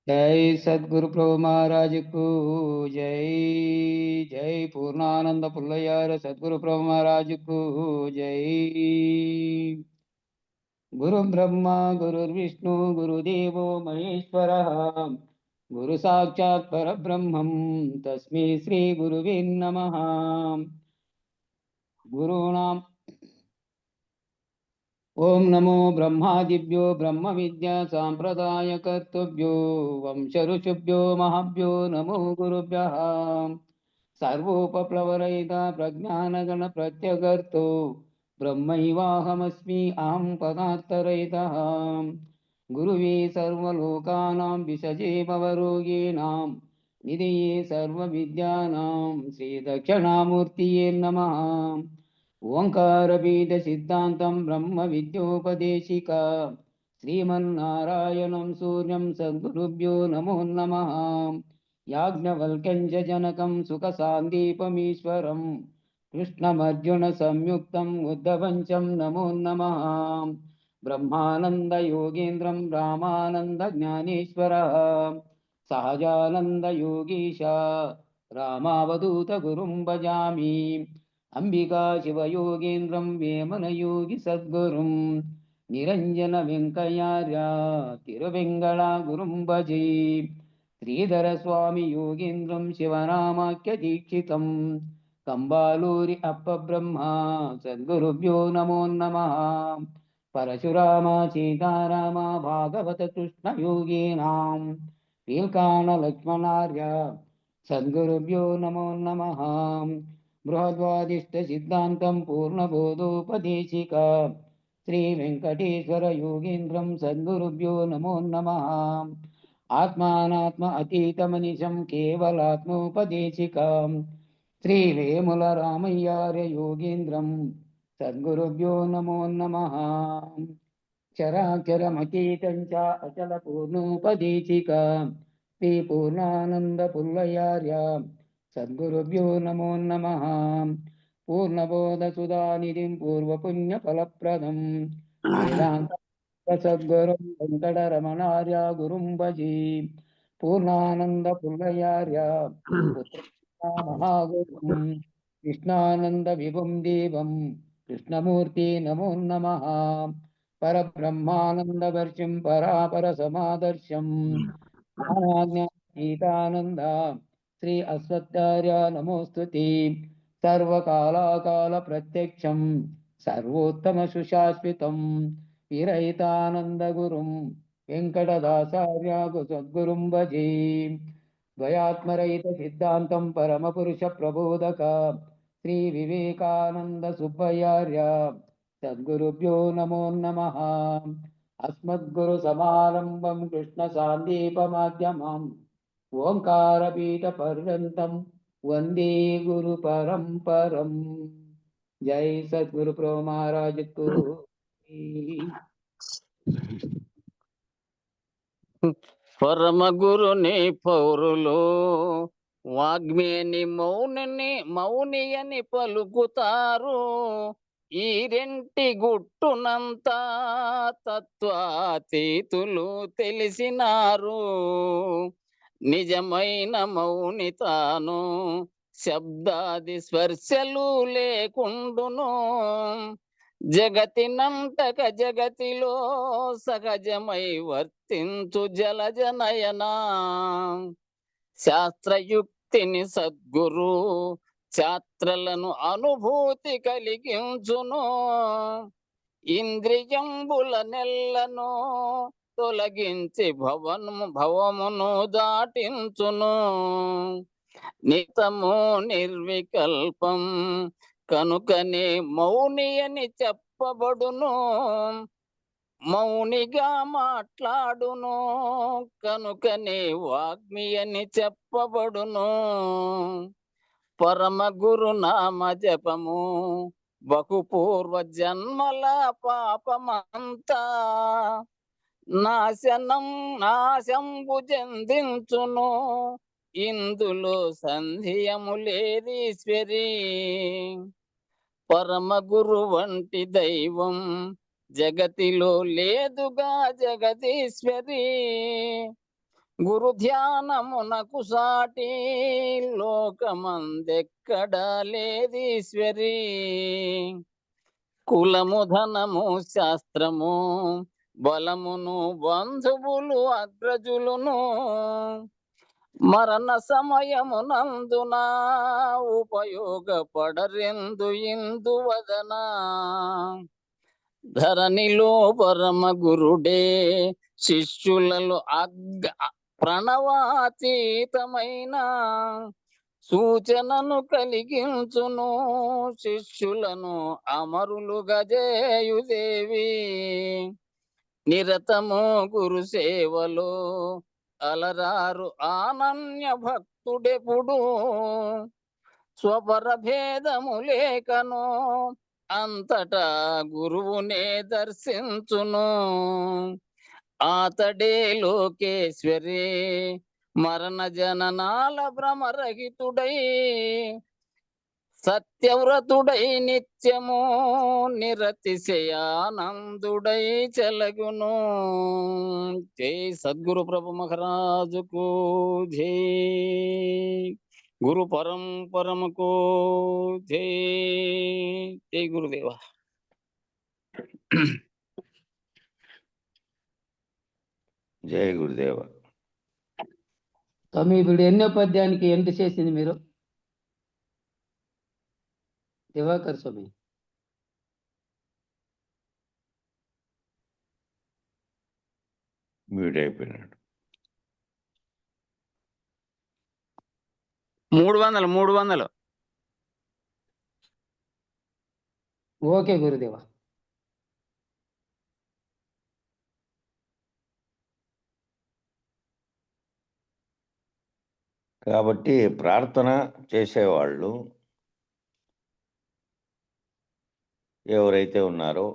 జై సద్గురు ప్రభు మహారాజుకు జై. జై పూర్ణానంద పుల్లయ్యార సద్గురు ప్రభు మహారాజుకు జై. గురు బ్రహ్మ గురుర్విష్ణు గురుదేవో మహేశ్వర గురు సాక్షాత్ పరబ్రహ్మం తస్మై శ్రీ గురువే నమః. గురూణాం ఓం నమో బ్రహ్మాదిభ్యో బ్రహ్మ విద్యా సాంప్రదాయకర్తృభ్యో వంశ ఋషిభ్యో మహాభ్యో నమో గురుభ్యః. సర్వోపప్లవరహిత ప్రజ్ఞానగణ ప్రత్యగర్తో బ్రహ్మైవాహమస్మి అహం పదార్థరహితః. గురువే సర్వలోకానాం విషజే భవరోగిణాం నిధయే సర్వవిద్యానాం శ్రీదక్షిణామూర్తియే నమః. ఓంకార బీజ సిద్ధాంతం బ్రహ్మ విద్యోపదేశిక శ్రీమన్నారాయణం సూర్యం సద్గురుభ్యో నమో నమః. యాజ్ఞవల్క్యం చ జనకం సుఖ సాందీపమీశ్వరం కృష్ణమర్జున సంయుక్తం ఉద్ధవంచం నమో నమః. బ్రహ్మానంద యోగేంద్రం రామానంద జ్ఞానేశ్వర సహజానంద యోగీశ రామావధూత గురుం భజామి. అంబికా శివయోగేంద్రం వేమన యోగి సద్గురుం నిరంజన వెంకయ్యార్య తిరువెంగళ గురుం భజే. శ్రీధర స్వామి యోగేంద్రం శివనామాఖ్య దీక్షితం కంబాలూరి అప్ప బ్రహ్మ సద్గురుభ్యో నమో నమః. పరశురామ సీతారామ భాగవత కృష్ణ యోగీనాం వీల్కాణ లక్ష్మణార్య సద్గురుభ్యో నమో నమః. బృహద్వాదిష్ట సిద్ధాంతం పూర్ణబోధోపదేశిక శ్రీ వెంకటేశ్వర యోగేంద్రం సద్గురుభ్యో నమో నమః. ఆత్మానాత్మ అతీతమనిశం కేవలాత్మోపదేశికం శ్రీ వేముల రామయ్యార్య యోగేంద్రం సద్గురుభ్యో నమో నమః. చరాచరమతీతం చ అచల పూర్ణోపదేశిక శ్రీ పూర్ణానంద పుల్లయార్య సద్గురుభ్యో నమో నమః. పూర్ణబోధ సుధానిధిం పూర్వపుణ్య ఫలప్రదం వేదాంత సద్గురుం వెంకటరమణార్య గురుం భజే. పూర్ణానంద పుల్లయార్య పుత్ర మహాగురుం కృష్ణానంద విభుం దేవం కృష్ణమూర్తి నమో నమః. పరబ్రహ్మానంద వర్షం పరాపర సమాదర్శం జ్ఞానాజ్ఞానీతానంద శ్రీ అశ్వత్థార్య నమోస్తుతే. సర్వకాలాకాల ప్రత్యక్షం సర్వోత్తమ సుశాశ్వతం విరహితానంద గురుం వెంకటదాసార్య సద్గురుం భజే. ద్వయాత్మరహిత సిద్ధాంతం పరమపురుష ప్రబోధక శ్రీ వివేకానంద సుబ్బయార్య సద్గురుభ్యో నమో నమః. అస్మద్గురు సమారంభం కృష్ణ సాందీపమాధ్యమం ఓంకారపీఠ పర్యంతం వందే గురు పరంపరం. జై సద్గురు ప్రభు మహారాజుకు. పరమ గురుని పౌరులు వాగ్మేని మౌని అని పలుకుతారు. ఈ రెంటి గుట్టునంత తత్వాతీతులు తెలిసినారు. నిజమైన మౌని తాను శబ్దాది స్పర్శలు లేకుండును. జగతినంతక జగతిలో సహజమై వర్తించు జలజనయనా. శాస్త్రయుక్తిని సద్గురు ఛాత్రలను అనుభూతి కలిగించును. ఇంద్రియంబుల నెల్లను తొలగించి భవమును దాటించును. నితము నిర్వికల్పం కనుకనే మౌని అని చెప్పబడును. మౌనిగా మాట్లాడును కనుకనే వాగ్మి అని చెప్పబడును. పరమ గురు నామ జపము బహుపూర్వ జన్మల పాపమంతా నాశంబు చెందించును. ఇందులో సంధ్యము లేదీశ్వరి. పరమ గురు వంటి దైవం జగతిలో లేదుగా జగదీశ్వరి. గురు ధ్యానమునకు సాటి లోకమందెక్కడ లేదీశ్వరి. కులము ధనము శాస్త్రము బలమును బంధువులు అగ్రజులును మరణ సమయమునందున ఉపయోగపడరెందు ఇందువదన. ధరణిలో పరమ గురుడే శిష్యులలో ప్రణవాతీతమైన సూచనను కలిగించును శిష్యులను అమరులుగా జేయుదేవి. నిరతము గురు సేవలో అలరారు అనన్య భక్తుడెప్పుడు స్వపర భేదము లేకను అంతటా గురువునే దర్శించును. ఆతడే లోకేశ్వరి మరణ జననాల భ్రమరహితుడై సత్యవ్రతుడై నిత్యము నిరతిశయానందుడై చెలగును. జై సద్గురు ప్రభు మహారాజుకు జై. గురు పరంపరముకు జై. జై గురుదేవ. జై గురుదేవ. స్వామి ఇప్పుడు ఎన్నో పద్యానికి ఎండ్ చేసింది మీరు? దివాకర్ స్వామి. మ్యూట్ అయిపోయినాడు. 300. ఓకే గురుదేవ. కాబట్టి ప్రార్థన చేసేవాళ్ళు ఎవరైతే ఉన్నారో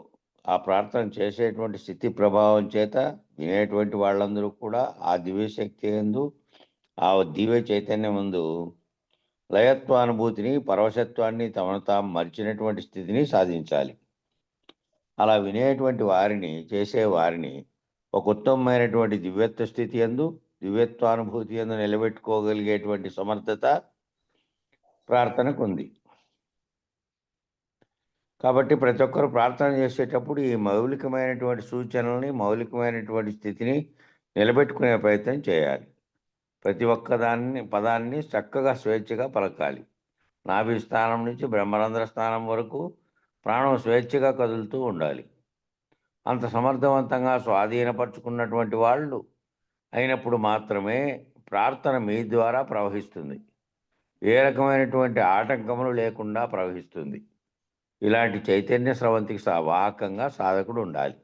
ఆ ప్రార్థన చేసేటువంటి స్థితి ప్రభావం చేత వినేటువంటి వాళ్ళందరూ కూడా ఆ దివ్యశక్తి యందు, ఆ దివ్య చైతన్యం ముందు లయత్వానుభూతిని, పరవశత్వాన్ని, తమను తాము మరిచినటువంటి స్థితిని సాధించాలి. అలా వినేటువంటి వారిని, చేసేవారిని ఒక ఉత్తమమైనటువంటి దివ్యత్వ స్థితి యందు, దివ్యత్వానుభూతి యందు నిలబెట్టుకోగలిగేటువంటి సమర్థత ప్రార్థనకు ఉంది. కాబట్టి ప్రతి ఒక్కరు ప్రార్థన చేసేటప్పుడు ఈ మౌలికమైనటువంటి సూచనల్ని, మౌలికమైనటువంటి స్థితిని నిలబెట్టుకునే ప్రయత్నం చేయాలి. ప్రతి ఒక్క పదాన్ని చక్కగా స్వేచ్ఛగా పలకాలి. నాభి స్థానం నుంచి బ్రహ్మరంధ్ర స్థానం వరకు ప్రాణం స్వేచ్ఛగా కదులుతూ ఉండాలి. అంత సమర్థవంతంగా స్వాధీనపరుచుకున్నటువంటి వాళ్ళు అయినప్పుడు మాత్రమే ప్రార్థన మీ ద్వారా ప్రవహిస్తుంది. ఏ రకమైనటువంటి ఆటంకములు లేకుండా ప్రవహిస్తుంది. ఇలాంటి చైతన్య స్రవంతికి వాహకంగా సాధకుడు ఉండాలి.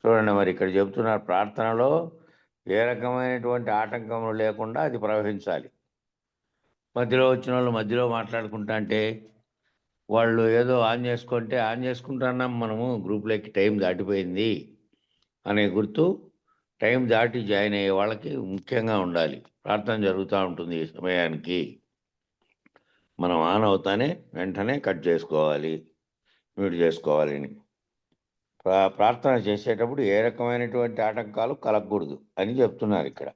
చూడండి, మరి ఇక్కడ చెబుతున్నారు, ప్రార్థనలో ఏ రకమైనటువంటి ఆటంకములు లేకుండా అది ప్రవహించాలి. మధ్యలో వచ్చిన వాళ్ళు మధ్యలో మాట్లాడుకుంటా అంటే వాళ్ళు ఏదో ఆన్ చేసుకుంటున్నాం, మనము గ్రూప్లోకి టైం దాటిపోయింది అనే గుర్తు టైం దాటి జాయిన్ అయ్యే వాళ్ళకి ముఖ్యంగా ఉండాలి. ప్రార్థన జరుగుతూ ఉంటుంది ఈ సమయానికి, మనం ఆన్ అవుతానే వెంటనే కట్ చేసుకోవాలి, మ్యూట్ చేసుకోవాలని. ప్రార్థన చేసేటప్పుడు ఏ రకమైనటువంటి ఆటంకాలు కలగకూడదు అని చెప్తున్నారు ఇక్కడ.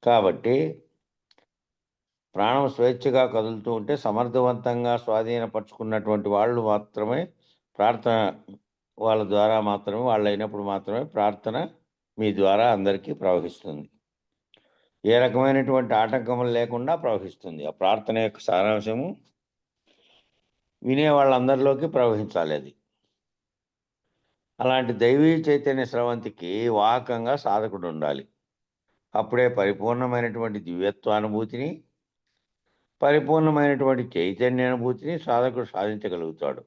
కాబట్టి ప్రాణం స్వేచ్ఛగా కదులుతూ ఉంటే సమర్థవంతంగా స్వాధీనపరుచుకున్నటువంటి వాళ్ళు మాత్రమే ప్రార్థన, వాళ్ళ ద్వారా మాత్రమే, వాళ్ళు అయినప్పుడు మాత్రమే ప్రార్థన మీ ద్వారా అందరికీ ప్రవహిస్తుంది. ఏ రకమైనటువంటి ఆటంకములు లేకుండా ప్రవహిస్తుంది. ఆ ప్రార్థన యొక్క సారాంశము వినే వాళ్ళందరిలోకి ప్రవహించాలి. అది అలాంటి దైవీ చైతన్య స్రవంతికి వాహకంగా సాధకుడు ఉండాలి. అప్పుడే పరిపూర్ణమైనటువంటి దివ్యత్వానుభూతిని, పరిపూర్ణమైనటువంటి చైతన్యానుభూతిని సాధకుడు సాధించగలుగుతాడు.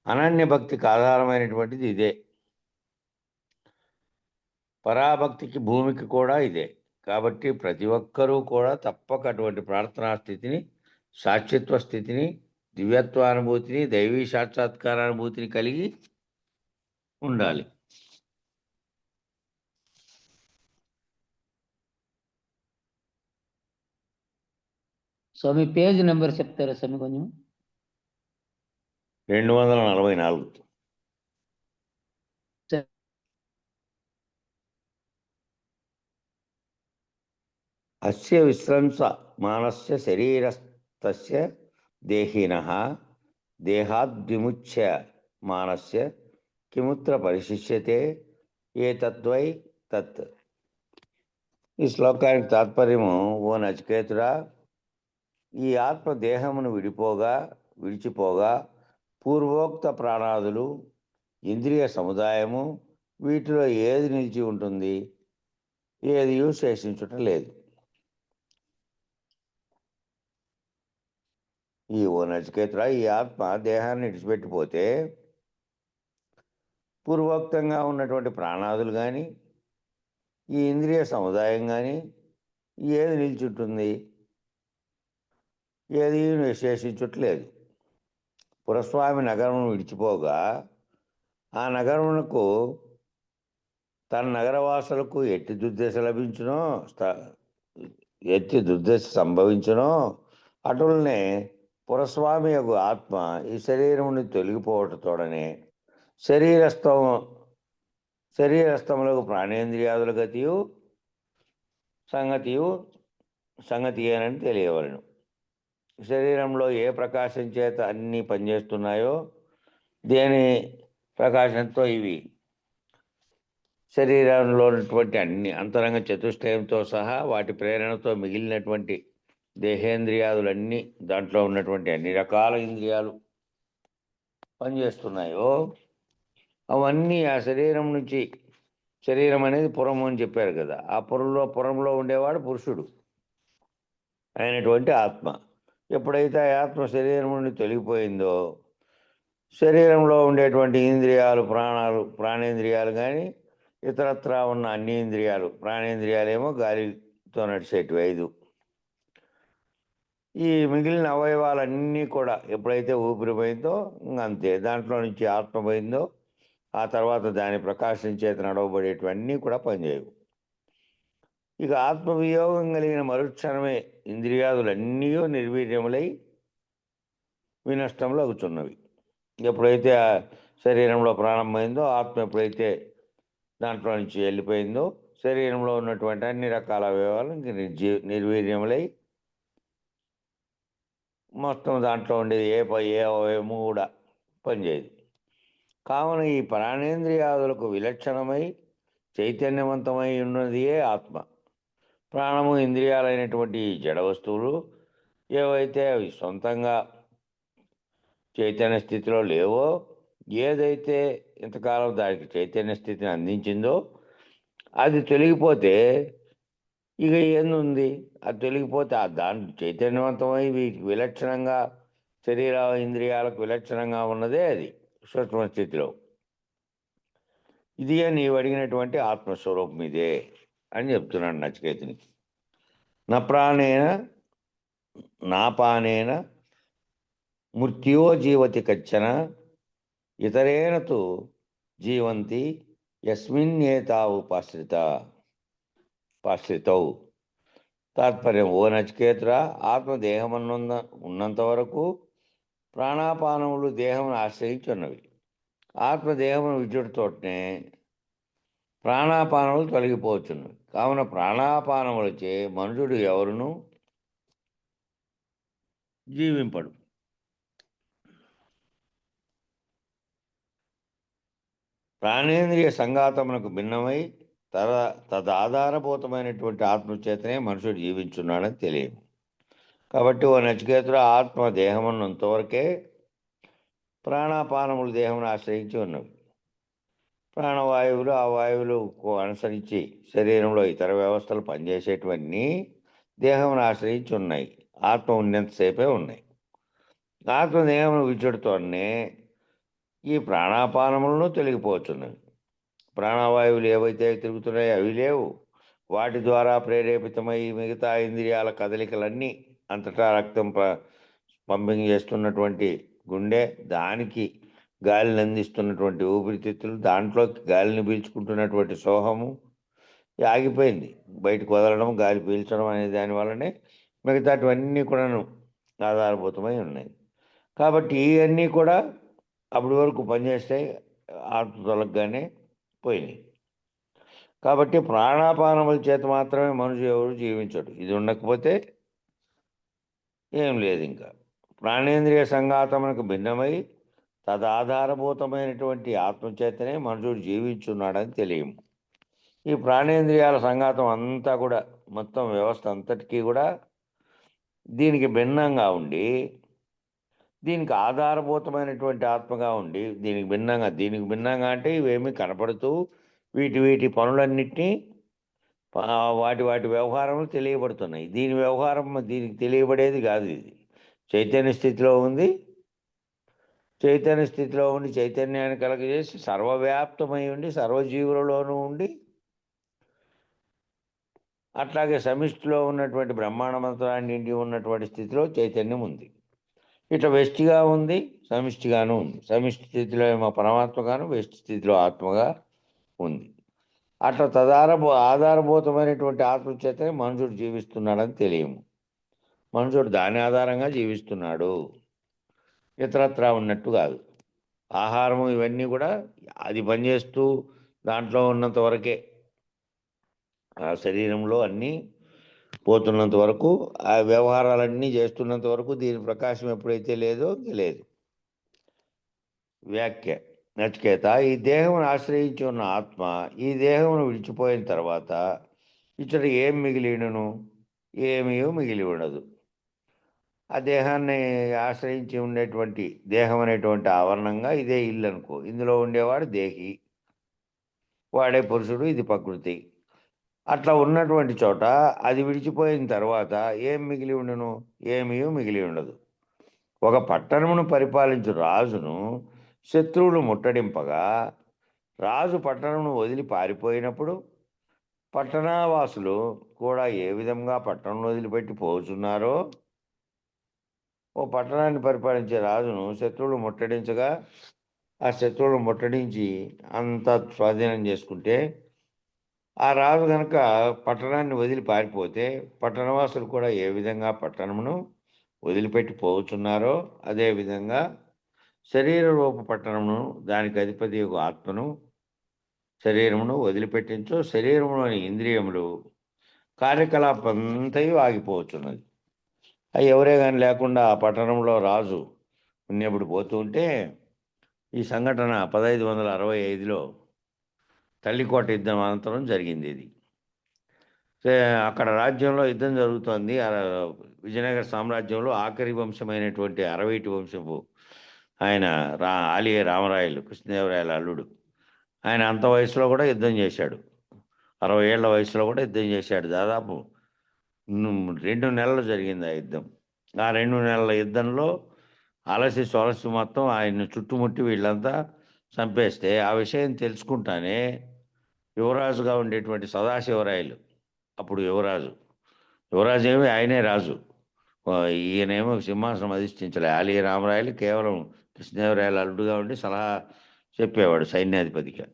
అనన్య భక్తికి ఆధారమైనటువంటిది ఇదే. పరాభక్తికి భూమికి కూడా ఇదే. కాబట్టి ప్రతి ఒక్కరూ కూడా తప్పక అటువంటి ప్రార్థనా స్థితిని, సాక్షిత్వ స్థితిని, దివ్యత్వానుభూతిని, దైవీ సాక్షాత్కారానుభూతిని కలిగి ఉండాలి. స్వామి పేజ్ నెంబర్ చెప్తారా స్వామి కొంచెం? 244. అస్య విశ్రంస మానస్య శరీరస్తస్య దేహినః దేహాద్విముచ్య మానస్య కిముత్ర పరిశిష్యతే ఏతద్వై తత్. ఈ శ్లోకానికి తాత్పర్యము: ఓ నచికేతుడా, ఈ ఆత్మ దేహమును విడిచిపోగా పూర్వోక్త ప్రాణాదులు, ఇంద్రియ సముదాయము, వీటిలో ఏది నిలిచి ఉంటుంది? ఏది శేషించుట లేదు. ఓ నచికేతుడా, ఈ ఆత్మ దేహాన్ని విడిచిపెట్టిపోతే పూర్వోక్తంగా ఉన్నటువంటి ప్రాణాదులు కానీ, ఈ ఇంద్రియ సముదాయం కానీ ఏది నిలిచుంటుంది? ఏది విశేషించుట్లేదు. పురస్వామి నగరమును విడిచిపోగా ఆ నగరమునకు తన నగరవాసులకు ఎట్టి దుర్దశ సంభవించునో అటులనే పురస్వామి యొక్క ఆత్మ ఈ శరీరముని తొలగిపోవటతోడనే శరీరస్థములకు ప్రాణేంద్రియాదుల గతియు సంగతియేనని తెలియవలను. శరీరంలో ఏ ప్రకాశం చేత అన్నీ పనిచేస్తున్నాయో, దేని ప్రకాశంతో ఇవి శరీరంలో ఉన్నటువంటి అన్ని అంతరంగ చతుష్టయంతో సహా వాటి ప్రేరణతో మిగిలినటువంటి దేహేంద్రియాదులన్నీ, దాంట్లో ఉన్నటువంటి అన్ని రకాల ఇంద్రియాలు పనిచేస్తున్నాయో అవన్నీ ఆ శరీరం నుంచి, శరీరం అనేది పురము అని చెప్పారు కదా, ఆ పురంలో ఉండేవాడు పురుషుడు అయినటువంటి ఆత్మ. ఎప్పుడైతే ఆ ఆత్మ శరీరం నుండి తొలగిపోయిందో శరీరంలో ఉండేటువంటి ఇంద్రియాలు, ప్రాణేంద్రియాలు కానీ ఇతరత్రా ఉన్న అన్ని ఇంద్రియాలు, ప్రాణేంద్రియాలేమో గాలితో నడిచేటివి 5, ఈ మిగిలిన అవయవాలన్నీ కూడా ఎప్పుడైతే ఊపిరి పోయిందో అంతే, దాంట్లో నుంచి ఆత్మ పోయిందో ఆ తర్వాత దాని ప్రకాశం చేత నడవబడేటివన్నీ కూడా పనిచేయవు. ఇక ఆత్మవియోగం కలిగిన మరుక్షణమే ఇంద్రియాదులన్నీ నిర్వీర్యములై వినష్టములు అవుతున్నవి. ఎప్పుడైతే ఆ శరీరంలో ప్రాణం పోయిందో, ఆత్మ ఎప్పుడైతే దాంట్లో నుంచి వెళ్ళిపోయిందో శరీరంలో ఉన్నటువంటి అన్ని రకాల అవయవాలు నిర్వీర్యములై మొత్తం దాంట్లో ఉండేది ఏ అవయవము కూడా పనిచేయదు. కావున ఈ ప్రాణేంద్రియాదులకు విలక్షణమై చైతన్యవంతమై ఉన్నదియే ఆత్మ. ప్రాణము, ఇంద్రియాలైనటువంటి జడ వస్తువులు ఏవైతే అవి సొంతంగా చైతన్య స్థితిలో లేవో, ఏదైతే ఇంతకాలం దానికి చైతన్య స్థితిని అందించిందో అది తొలగిపోతే ఇక ఏందుంది? అది తొలగిపోతే దాని చైతన్యవంతమై విలక్షణంగా శరీర ఇంద్రియాలకు విలక్షణంగా ఉన్నదే అది సూక్ష్మ స్థితిలో. ఇది నీవు అడిగినటువంటి ఆత్మస్వరూపం ఇదే అని చెప్తున్నాడు నచికేతునికి. నాపానేన మృత్యో జీవతి కచ్చన ఇతరేణ తు జీవంతి యస్మిన్నేతావు పాశ్రితౌ. తాత్పర్యం: ఓ నచికేతురా, ఆత్మదేహమన్నంత ఉన్నంత వరకు ప్రాణాపానములు దేహమును ఆశ్రయించి ఉన్నవి. ఆత్మదేహమును విద్యుడితోటనే ప్రాణాపానములు తొలగిపోవచ్చున్నవి. కావున ప్రాణాపానములచే మనుషుడు ఎవరును జీవింపడు. ప్రాణేంద్రియ సంఘాతమునకు భిన్నమై తదాధారభూతమైనటువంటి ఆత్మచేతనే మనుషుడు జీవించున్నాడని తెలియదు. కాబట్టి ఓ నచికేతుడు, ఆత్మ దేహమున్నంతవరకే ప్రాణాపానములు దేహమును ఆశ్రయించి ఉన్నవి. ప్రాణవాయువులు, ఆ వాయువులకు అనుసరించి శరీరంలో ఇతర వ్యవస్థలు పనిచేసేటివన్నీ దేహమును ఆశ్రయించి ఉన్నాయి. ఆత్మ ఉన్నంతసేపే ఉన్నాయి. ఆత్మదేహమును విచ్చుడుతోనే ఈ ప్రాణాపానములను తొలగిపోతున్నవి. ప్రాణవాయువులు ఏవైతే తిరుగుతున్నాయో అవి లేవు. వాటి ద్వారా ప్రేరేపితమై మిగతా ఇంద్రియాల కదలికలన్నీ, అంతటా రక్తం పంపింగ్ చేస్తున్నటువంటి గుండె, దానికి గాలిని అందిస్తున్నటువంటి ఊపిరితిత్తులు, దాంట్లోకి గాలిని పీల్చుకుంటున్నటువంటి సోహము ఆగిపోయింది. బయటకు వదలడం, గాలి పీల్చడం అనే దానివల్లనే మిగతాటివన్నీ కూడాను ఆధారభూతమై ఉన్నాయి. కాబట్టి ఇవన్నీ కూడా అప్పటి వరకు పనిచేస్తే ఆత్మ తొలగగానే పోయినాయి. కాబట్టి ప్రాణాపానముల చేత మాత్రమే మనిషి ఎవరు జీవించడు. ఇది ఉండకపోతే ఏం లేదు. ఇంకా ప్రాణేంద్రియ సంఘాతమునకు భిన్నమై తదాధారభూతమైనటువంటి ఆత్మచేతనే మనుషుడు జీవించున్నాడని తెలియము. ఈ ప్రాణేంద్రియాల సంఘాతం అంతా కూడా మొత్తం వ్యవస్థ అంతటికీ కూడా దీనికి భిన్నంగా ఉండి, దీనికి ఆధారభూతమైనటువంటి ఆత్మగా ఉండి, దీనికి భిన్నంగా అంటే ఇవేమీ కనపడుతూ వీటి పనులన్నిటినీ వాటి వ్యవహారములు తెలియబడుతున్నాయి. దీని వ్యవహారం దీనికి తెలియబడేది కాదు. ఇది చైతన్య స్థితిలో ఉంది. చైతన్య స్థితిలో ఉండి చైతన్యాన్ని కలగజేసి సర్వవ్యాప్తమై ఉండి సర్వజీవులలోనూ ఉండి, అట్లాగే సమిష్టిలో ఉన్నటువంటి బ్రహ్మాండమంతరాన్ని నిండి ఉన్నటువంటి స్థితిలో చైతన్యం ఉంది. ఇట్లా వెష్టిగా ఉంది, సమిష్టిగాను ఉంది. సమిష్టి స్థితిలో ఏమో పరమాత్మగాను, వెష్టి స్థితిలో ఆత్మగా ఉంది. అట్లా ఆధారభూతమైనటువంటి ఆత్మ చేతనే మనుషుడు జీవిస్తున్నాడని తెలియము. మనుషుడు దాని ఆధారంగా జీవిస్తున్నాడు, ఇతరత్రా ఉన్నట్టు కాదు. ఆహారము ఇవన్నీ కూడా అది పనిచేస్తూ దాంట్లో ఉన్నంత వరకే, ఆ శరీరంలో అన్నీ పోతున్నంత వరకు, ఆ వ్యవహారాలన్నీ చేస్తున్నంత వరకు దీని ప్రకాశం ఎప్పుడైతే లేదో లేదు. వ్యాఖ్య: నచికేత, ఈ దేహమును ఆశ్రయించి ఉన్న ఆత్మ ఈ దేహమును విడిచిపోయిన తర్వాత ఇచ్చట ఏం మిగిలినను? ఏమీ మిగిలి ఉండదు. ఆ దేహాన్ని ఆశ్రయించి ఉండేటువంటి దేహం అనేటువంటి ఆవరణంగా ఇదే ఇల్లు అనుకో. ఇందులో ఉండేవాడు దేహి, వాడే పురుషుడు, ఇది ప్రకృతి. అట్లా ఉన్నటువంటి చోట అది విడిచిపోయిన తర్వాత ఏం మిగిలి ఉండను? ఏమీ మిగిలి ఉండదు. ఒక పట్టణమును పరిపాలించు రాజును శత్రువులు ముట్టడింపగా రాజు పట్టణమును వదిలి పారిపోయినప్పుడు పట్టణవాసులు కూడా ఏ విధంగా పట్టణం వదిలిపెట్టి పోతున్నారో, ఓ పట్టణాన్ని పరిపాలించే రాజును శత్రువులు ముట్టడించగా ఆ శత్రువులు ముట్టడించి అంతా స్వాధీనం చేసుకుంటే, ఆ రాజు కనుక పట్టణాన్ని వదిలి పారిపోతే పట్టణవాసులు కూడా ఏ విధంగా పట్టణమును వదిలిపెట్టి పోతున్నారో అదేవిధంగా శరీర రూప పట్టణమును, దానికి అధిపతి యొక్క ఆత్మను, శరీరమును వదిలిపెట్టించో శరీరంలోని ఇంద్రియములు కార్యకలాపంతయు ఆగిపోతున్నది. అవి ఎవరే కానీ లేకుండా ఆ పట్టణంలో రాజు ఉన్నప్పుడు పోతూ ఉంటే, ఈ సంఘటన 1565లో తల్లికోట యుద్ధం అనంతరం జరిగింది. ఇది అక్కడ రాజ్యంలో యుద్ధం జరుగుతోంది. విజయనగర సామ్రాజ్యంలో ఆఖరి వంశమైనటువంటి అరవీటి వంశపు ఆయన ఆలియ రామరాయలు, కృష్ణదేవరాయల అల్లుడు. ఆయన అంత వయసులో కూడా యుద్ధం చేశాడు. 60 ఏళ్ల వయసులో కూడా యుద్ధం చేశాడు. దాదాపు 2 నెలలు జరిగింది ఆ యుద్ధం. ఆ 2 నెలల యుద్ధంలో అలసి సొలసి మొత్తం ఆయన్ని చుట్టుముట్టి వీళ్ళంతా చంపేస్తే, ఆ విషయం తెలుసుకుంటానే యువరాజుగా ఉండేటువంటి సదాశివరాయలు, అప్పుడు యువరాజు ఏమి ఆయనే రాజు, ఈయనేమో సింహాసనం అధిష్ఠించలే. ఆలియ రామరాయలు కేవలం కృష్ణదేవరాయల అల్లుడుగా ఉండి సలహా చెప్పేవాడు సైన్యాధిపతిగా.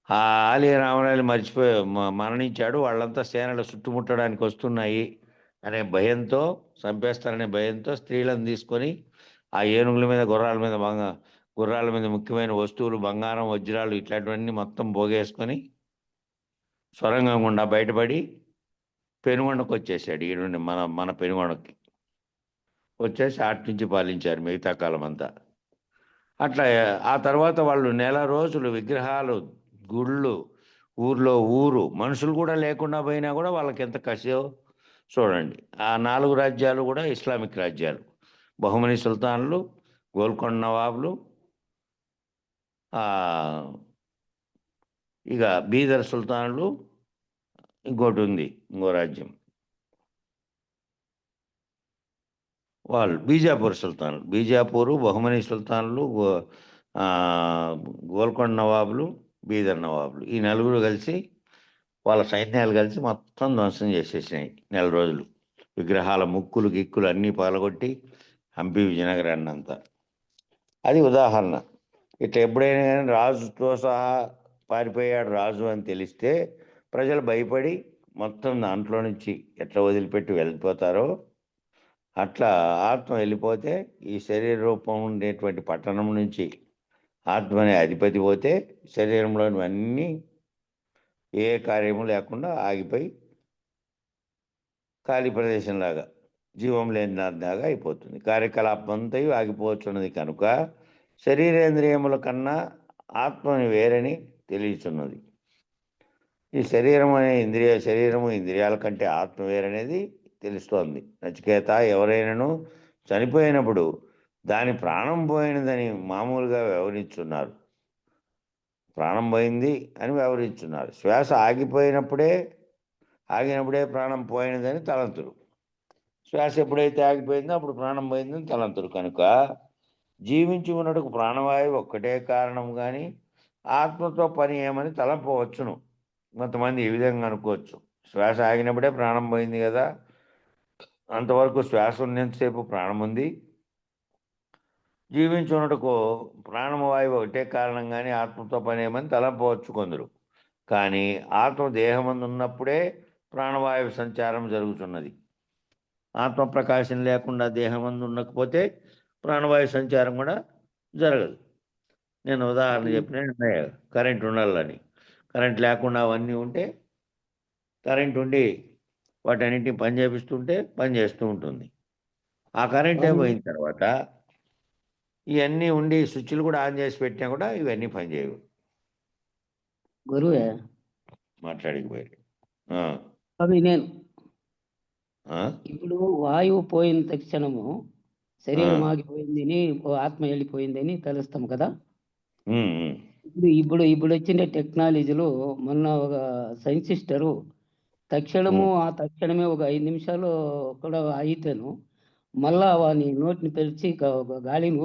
ఆ ఆలియ రామరాయలు మరణించాడు. వాళ్ళంతా సేనలు చుట్టుముట్టడానికి వస్తున్నాయి అనే భయంతో, చంపేస్తారనే భయంతో స్త్రీలను తీసుకొని ఆ ఏనుగుల మీద, గుర్రాల మీద ముఖ్యమైన వస్తువులు, బంగారం, వజ్రాలు ఇట్లాంటివన్నీ మొత్తం పోగేసుకొని సొరంగం గుండా బయటపడి పెనుగొండకు వచ్చేసాడు. ఈ నుండి మన పెనుగొండకి వచ్చేసి అటు నుంచి పాలించారు మిగతా కాలం అంతా. అట్లా ఆ తర్వాత వాళ్ళు నెల రోజులు విగ్రహాలు, గుళ్ళు, ఊరు మనుషులు కూడా లేకుండా పోయినా కూడా వాళ్ళకి ఎంత కసో చూడండి. ఆ 4 రాజ్యాలు కూడా ఇస్లామిక్ రాజ్యాలు. బహుమని సుల్తాన్లు, గోల్కొండ నవాబులు, ఇక బీదర్ సుల్తాన్లు, ఇంకోటి ఉంది ఇంకో రాజ్యం, వాళ్ళు బీజాపూర్ సుల్తాన్లు. బీజాపూరు, బహుమని సుల్తాన్లు, గోల్కొండ నవాబులు, బీదర్ నవాబులు, ఈ 4 కలిసి వాళ్ళ సైన్యాలు కలిసి మొత్తం ధ్వంసం చేసేసినాయి. 4 రోజులు విగ్రహాల ముక్కులు గిక్కులు అన్నీ పాల్గొట్టి హంపి విజయనగరాన్ని అంతా. అది ఉదాహరణ. ఇట్లా ఎప్పుడైనా కానీ రాజుతో సహా పారిపోయాడు రాజు అని తెలిస్తే ప్రజలు భయపడి మొత్తం దాంట్లో నుంచి ఎట్లా వదిలిపెట్టి వెళ్ళిపోతారో, అట్లా ఆత్మ వెళ్ళిపోతే ఈ శరీర రూపం ఉండేటువంటి పట్టణం నుంచి ఆత్మ అనే అధిపతి పోతే శరీరంలోనివన్నీ ఏ కార్యము లేకుండా ఆగిపోయి ఖాళీ ప్రదేశంలాగా జీవం లేని దానిలాగా అయిపోతుంది. కార్యకలాపం అంతయు ఆగిపోతున్నది కనుక శరీరేంద్రియముల కన్నా ఆత్మని వేరని తెలియచున్నది. ఈ శరీరము ఇంద్రియాల కంటే ఆత్మ వేరనేది తెలుస్తోంది. నచికేత, ఎవరైనాను చనిపోయినప్పుడు దాని ప్రాణం పోయినదని మామూలుగా వ్యవహరిస్తున్నారు. ప్రాణం పోయింది అని వ్యవహరిస్తున్నారు. శ్వాస ఆగినప్పుడే ప్రాణం పోయినదని తలంతురు. శ్వాస ఎప్పుడైతే ఆగిపోయిందో అప్పుడు ప్రాణం పోయిందని తలంతురు. కనుక జీవించి ఉన్నట్టుకు ప్రాణవాయువు ఒక్కటే కారణం కానీ ఆత్మతో పని ఏమని తలంపవచ్చును. కొంతమంది ఈ విధంగా అనుకోవచ్చు, శ్వాస ఆగినప్పుడే ప్రాణం పోయింది కదా, అంతవరకు శ్వాస ఉన్నంతసేపు ప్రాణం ఉంది, జీవించున్నట్టుకు ప్రాణవాయువు ఒకటే కారణం కానీ ఆత్మతో పని ఏమని తలంపవచ్చు కొందరు. కానీ ఆత్మ దేహమందు ఉన్నప్పుడే ప్రాణవాయువు సంచారం జరుగుతున్నది. ఆత్మ ప్రకాశం లేకుండా దేహమందు ఉండకపోతే ప్రాణవాయు సంచారం కూడా జరగదు. నేను ఉదాహరణ చెప్పిన కరెంట్ ఉండాలని, కరెంట్ లేకుండా అవన్నీ ఉంటే కరెంట్ ఉండి వాటన్నింటిని పని చేపిస్తుంటే పని చేస్తూ ఉంటుంది. ఆ కరెంటే పోయిన తర్వాత ఇవన్నీ ఉండి స్విచ్లు కూడా ఆన్ చేసి పెట్టినా కూడా ఇవన్నీ పనిచేయవు. గురువే మాట్లాడిపోయారు. అవి నేను ఇప్పుడు వాయువు పోయిన తక్షణము శరీరం ఆగిపోయిందని, ఆత్మ వెళ్ళిపోయిందని తెలుస్తాం కదా. ఇప్పుడు వచ్చిన టెక్నాలజీలో మొన్న ఒక సైంటిస్టరు తక్షణమే ఒక 5 నిమిషాలు కూడా అయితేను మళ్ళా వాని నోటిని తెరిచి గాలిని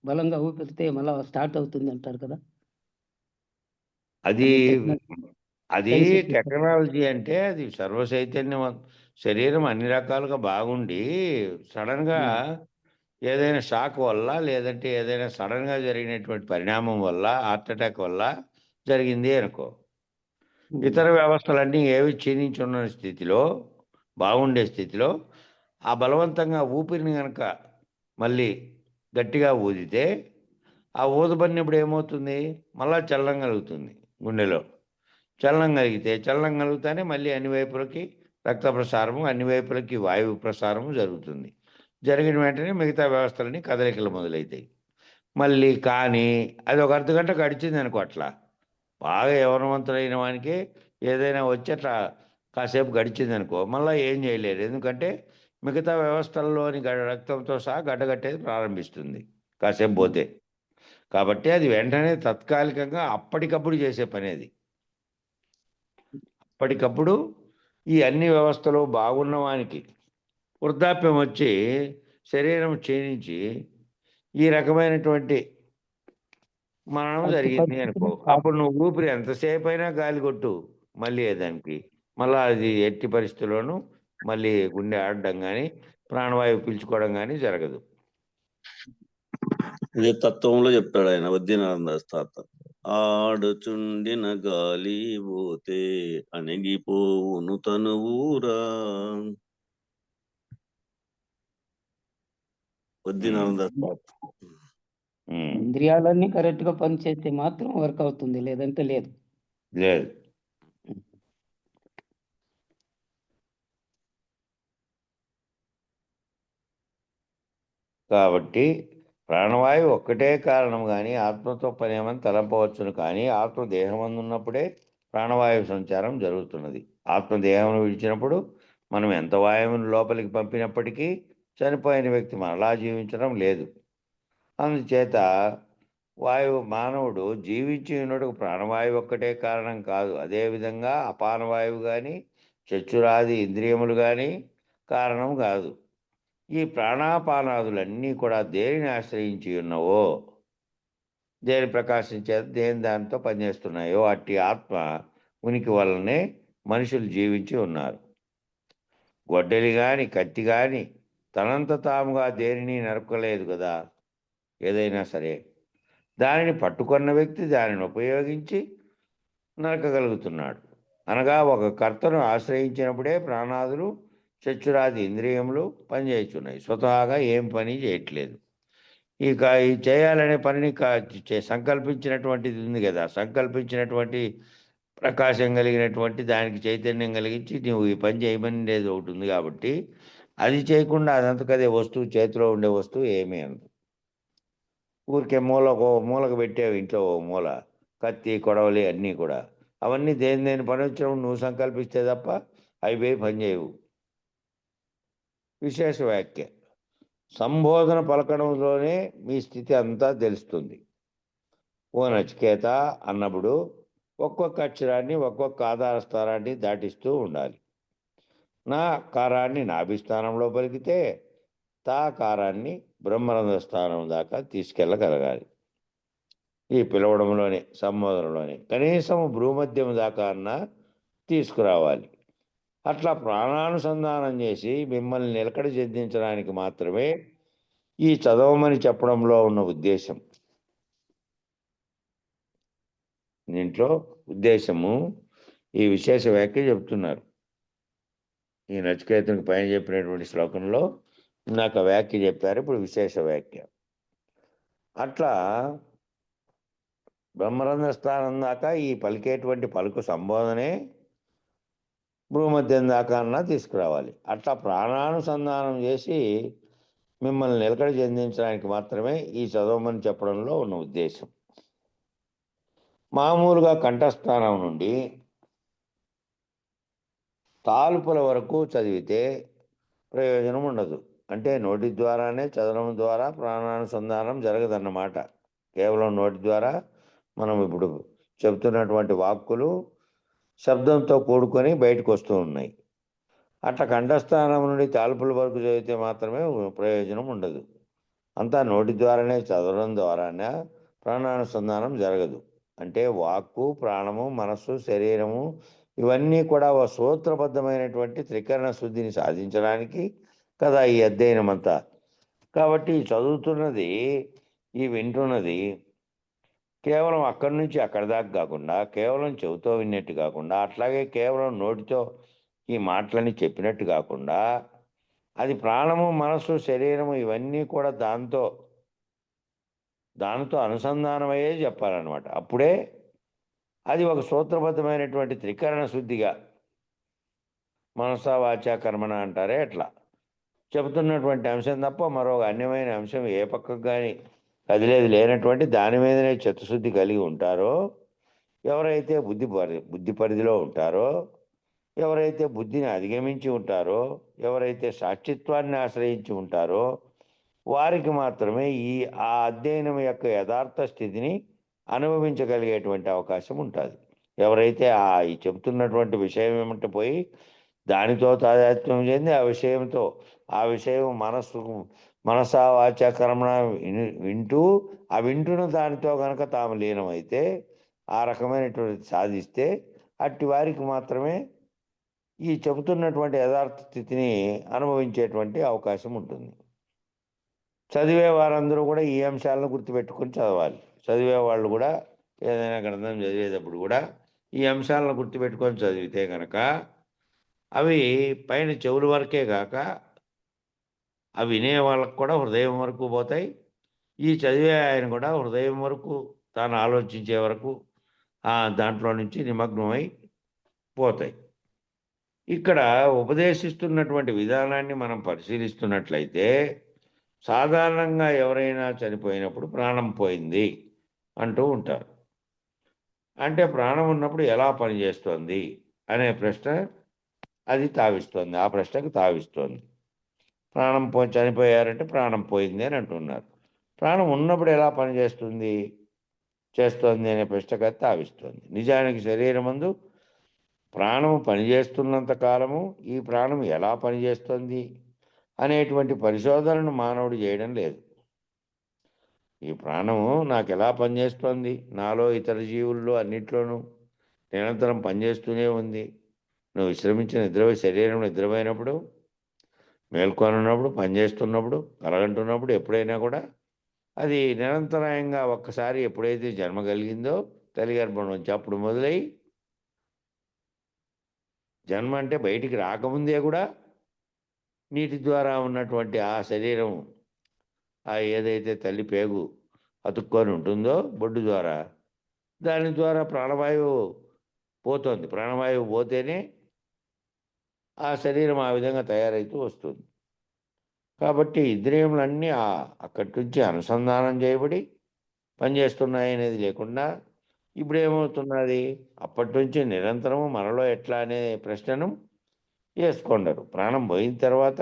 బలంగా ఊపిరితే మళ్ళా స్టార్ట్ అవుతుంది అంటారు కదా. అది టెక్నాలజీ అంటే అది సర్వచైతన్యం. శరీరం అన్ని రకాలుగా బాగుండి సడన్గా ఏదైనా షాక్ వల్ల, లేదంటే ఏదైనా సడన్గా జరిగినటువంటి పరిణామం వల్ల, హార్ట్ అటాక్ వల్ల జరిగింది అనుకో, ఇతర వ్యవస్థలన్నీ ఏవి క్షీణించున్న స్థితిలో, బాగుండే స్థితిలో ఆ బలవంతంగా ఊపిరిని కనుక మళ్ళీ గట్టిగా ఊదితే ఆ ఊదబడినప్పుడు ఏమవుతుంది, మళ్ళా చలనం కలుగుతుంది. గుండెలో చలనం కలుగుతానే మళ్ళీ అన్ని వైపులకి రక్త ప్రసారము, అన్ని వైపులకి వాయువు ప్రసారము జరుగుతుంది. జరిగిన వెంటనే మిగతా వ్యవస్థలని కదలికలు మొదలవుతాయి. మళ్ళీ కానీ అది ఒక అర్ధగంట గడిచింది అనుకో, అట్లా బాగా యవనవంతులైన వానికి ఏదైనా వచ్చి అట్లా కాసేపు గడిచింది అనుకో, మళ్ళీ ఏం చేయలేరు. ఎందుకంటే మిగతా వ్యవస్థల్లోని రక్తంతో సహా గడ్డగట్టేది ప్రారంభిస్తుంది కాసేపు పోతే. కాబట్టి అది వెంటనే తాత్కాలికంగా అప్పటికప్పుడు చేసే పని. అది అప్పటికప్పుడు ఈ అన్ని వ్యవస్థలు బాగున్న వానికి వృద్ధాప్యం వచ్చి శరీరం క్షీణించి ఈ రకమైనటువంటి మరణం జరిగింది అనుకో, అప్పుడు నువ్వు ఊపిరి ఎంతసేపు అయినా గాలి కొట్టు, మళ్ళీ దానికి మళ్ళీ అది ఎట్టి పరిస్థితుల్లోనూ మళ్ళీ గుండె ఆడడం కానీ ప్రాణవాయువు పీల్చుకోవడం కానీ జరగదు. ఇదే తత్వంలో చెప్తాడు ఆయన వద్యనానంద తాత. ఆడుచుండిన గాలి పోతే అణిగిపోవును తనువురా. వద్యనానంద తాత. ఇంద్రియాలన్నీ కరెక్ట్ గా పనిచేస్తే మాత్రం వర్క్ అవుతుంది, లేదంటే లేదు. కాబట్టి ప్రాణవాయువు ఒక్కటే కారణం కానీ ఆత్మతో పని ఏమని తలంపవచ్చును. కానీ ఆత్మ దేహం ఉన్నప్పుడే ప్రాణవాయువు సంచారం జరుగుతున్నది. ఆత్మ దేహం విడిచినప్పుడు మనం ఎంత వాయువును లోపలికి పంపినప్పటికీ చనిపోయిన వ్యక్తి మరలా జీవించడం లేదు. అందుచేత మానవుడు జీవించి ఉన్నట్టుకు ప్రాణవాయువు ఒక్కటే కారణం కాదు. అదేవిధంగా అపానవాయువు కానీ చక్షురాది ఇంద్రియములు కానీ కారణం కాదు. ఈ ప్రాణాపానాదులన్నీ కూడా దేనిని ఆశ్రయించి ఉన్నవో, దేని ప్రకాశించేది దేని దానితో పనిచేస్తున్నాయో అట్టి ఆత్మ ఉనికి వల్లనే మనుషులు జీవించి ఉన్నారు. గొడ్డలి కానీ కత్తి కానీ తనంత తాముగా దేనిని నరకలేదు కదా. ఏదైనా సరే దానిని పట్టుకున్న వ్యక్తి దానిని ఉపయోగించి నరకగలుగుతున్నాడు. అనగా ఒక కర్తను ఆశ్రయించినప్పుడే ప్రాణాదులు చక్షురాది ఇంద్రియములు పనిచేస్తున్నాయి. స్వతహాగా ఏం పని చేయట్లేదు. ఇక ఈ చేయాలనే పనిని సంకల్పించినటువంటిది ఉంది కదా, సంకల్పించినటువంటి ప్రకాశం కలిగినటువంటి దానికి చైతన్యం కలిగించి నువ్వు ఈ పని చేయమనేది ఒకటి ఉంది కాబట్టి అది చేయకుండా అదంతకదే వస్తువు చేతిలో ఉండే వస్తువు ఏమీ అనదు. ఊరికే మూలకు పెట్టావు ఇంట్లో ఓ మూల, కత్తి కొడవలి అన్నీ కూడా. అవన్నీ దేని పని వచ్చినప్పుడు నువ్వు సంకల్పిస్తే తప్ప అవి పోయి పని చేయవు. విశేష వ్యాఖ్య. సంబోధన పలకడంలోనే మీ స్థితి అంతా తెలుస్తుంది. ఓ నచికేత అన్నప్పుడు ఒక్కొక్క అక్షరాన్ని ఒక్కొక్క ఆధార స్థానాన్ని దాటిస్తూ ఉండాలి. నా కారాన్ని నాభిస్థానంలో పలికితే తాకారాన్ని బ్రహ్మరంధ్ర స్థానం దాకా తీసుకెళ్ళగలగాలి. ఈ పిలవడంలోనే సంబోధనలోనే కనీసం భ్రూమధ్యం దాకా అన్నా తీసుకురావాలి. అట్లా ప్రాణానుసంధానం చేసి మిమ్మల్ని నిలకడ చెందించడానికి మాత్రమే ఈ చదవమని చెప్పడంలో ఉన్న ఉద్దేశం. దీంట్లో ఉద్దేశము ఈ విశేష వ్యాఖ్య చెప్తున్నారు. ఈ నచికేతునికి పైన చెప్పినటువంటి శ్లోకంలో ఇందాక వ్యాఖ్య చెప్పారు, ఇప్పుడు విశేష వ్యాఖ్య. అట్లా బ్రహ్మరంధ్ర స్థానం దాకా ఈ పలికేటువంటి పలుకు సంబోధనే భూమధ్యం దాకా అన్నా తీసుకురావాలి. అట్లా ప్రాణానుసంధానం చేసి మిమ్మల్ని నిలకడ చెందించడానికి మాత్రమే ఈ చదవమని చెప్పడంలో ఉన్న ఉద్దేశం. మామూలుగా కంఠస్థానం నుండి తాలుపుల వరకు చదివితే ప్రయోజనం ఉండదు. అంటే నోటి ద్వారానే చదవడం ద్వారా ప్రాణానుసంధానం జరగదన్నమాట. కేవలం నోటి ద్వారా మనం ఇప్పుడు చెబుతున్నటువంటి వాక్కులు శబ్దంతో కూడుకొని బయటకు వస్తూ ఉన్నాయి. అట్లా కంఠస్థానం నుండి తాలుపుల వరకు చదివితే మాత్రమే ప్రయోజనం ఉండదు. అంతా నోటి ద్వారానే చదవడం ద్వారానే ప్రాణానుసంధానం జరగదు. అంటే వాక్కు, ప్రాణము, మనస్సు, శరీరము ఇవన్నీ కూడా ఓ సూత్రబద్ధమైనటువంటి త్రికరణ శుద్ధిని సాధించడానికి కదా ఈ అధ్యయనం అంతా. కాబట్టి చదువుతున్నది, ఈ వింటున్నది కేవలం అక్కడి నుంచి అక్కడి దాకా కాకుండా, కేవలం చెవితో విన్నట్టు కాకుండా, అట్లాగే కేవలం నోటితో ఈ మాటలని చెప్పినట్టు కాకుండా, అది ప్రాణము, మనస్సు, శరీరము ఇవన్నీ కూడా దానితో అనుసంధానమయ్యే చెప్పాలన్నమాట. అప్పుడే అది ఒక సూత్రబద్ధమైనటువంటి త్రికరణ శుద్ధిగా, మనస వాచ కర్మణ అంటారే అట్లా చెబుతున్నటువంటి అంశం తప్ప మరో అన్యమైన అంశం ఏ పక్కకు కానీ కదిలేది లేనటువంటి దాని మీదనే చిత్తశుద్ధి కలిగి ఉంటారో, ఎవరైతే బుద్ధి పరిధిలో ఉంటారో, ఎవరైతే బుద్ధిని అధిగమించి ఉంటారో, ఎవరైతే సాక్షిత్వాన్ని ఆశ్రయించి ఉంటారో వారికి మాత్రమే ఆ అధ్యయనం యొక్క యథార్థ స్థితిని అనుభవించగలిగేటువంటి అవకాశం ఉంటుంది. ఎవరైతే ఈ చెబుతున్నటువంటి విషయం ఏమంటే పోయి దానితో తాదాత్మ్యం చెంది ఆ విషయం మనసా వాచ కర్మణ వింటూ ఆ వింటున్న దానితో కనుక తాము లీనమైతే, ఆ రకమైనటువంటి సాధిస్తే అట్టి వారికి మాత్రమే ఈ చెబుతున్నటువంటి యథార్థ స్థితిని అనుభవించేటువంటి అవకాశం ఉంటుంది. చదివే వారందరూ కూడా ఈ అంశాలను గుర్తుపెట్టుకొని చదవాలి. చదివే వాళ్ళు కూడా ఏదైనా గ్రంథం చదివేటప్పుడు కూడా ఈ అంశాలను గుర్తుపెట్టుకొని చదివితే కనుక అవి పైన చెవుల వరకే కాక అవి వినే వాళ్ళకు కూడా హృదయం వరకు పోతాయి. ఈ చదివే ఆయన కూడా హృదయం వరకు తాను ఆలోచించే వరకు దాంట్లో నుంచి నిమగ్నమై పోతాయి. ఇక్కడ ఉపదేశిస్తున్నటువంటి విధానాన్ని మనం పరిశీలిస్తున్నట్లయితే, సాధారణంగా ఎవరైనా చనిపోయినప్పుడు ప్రాణం పోయింది అంటూ ఉంటారు. అంటే ప్రాణం ఉన్నప్పుడు ఎలా పనిచేస్తోంది అనే ప్రశ్న అది తావిస్తోంది. ఆ ప్రశ్నకు తావిస్తోంది. చనిపోయారంటే ప్రాణం పోయింది అని అంటున్నారు. ప్రాణం ఉన్నప్పుడు ఎలా పనిచేస్తుంది చేస్తోంది అనే ప్రశ్నకు అది తావిస్తోంది. నిజానికి శరీరమందు ప్రాణము పనిచేస్తున్నంత కాలము ఈ ప్రాణం ఎలా పనిచేస్తుంది అనేటువంటి పరిశోధనను మానవుడు చేయడం లేదు. ఈ ప్రాణము నాకు ఎలా పనిచేస్తోంది, నాలో ఇతర జీవుల్లో అన్నిట్లోనూ నిరంతరం పనిచేస్తూనే ఉంది. నువ్వు విశ్రమించిన శరీరం నిద్రపోయినప్పుడు, మేల్కొనున్నప్పుడు, పనిచేస్తున్నప్పుడు, కలగంటున్నప్పుడు ఎప్పుడైనా కూడా అది నిరంతరాయంగా ఒక్కసారి ఎప్పుడైతే జన్మ కలిగిందో తల్లి గర్భం నుంచి అప్పుడు మొదలై జన్మ అంటే బయటికి రాకముందే కూడా నీటి ద్వారా ఉన్నటువంటి ఆ శరీరం ఏదైతే తల్లి పేగు అతుక్కొని ఉంటుందో బొడ్డు ద్వారా, దాని ద్వారా ప్రాణవాయువు పోతుంది. ప్రాణవాయువు పోతేనే ఆ శరీరం ఆ విధంగా తయారైతూ వస్తుంది. కాబట్టి ఇంద్రియములన్నీ అక్కడి నుంచి అనుసంధానం చేయబడి పనిచేస్తున్నాయి అనేది లేకుండా ఇప్పుడు ఏమవుతున్నది, అప్పటి నుంచి నిరంతరము మనలో ఎట్లా అనే ప్రశ్నను వేసుకుంటారు. ప్రాణం పోయిన తర్వాత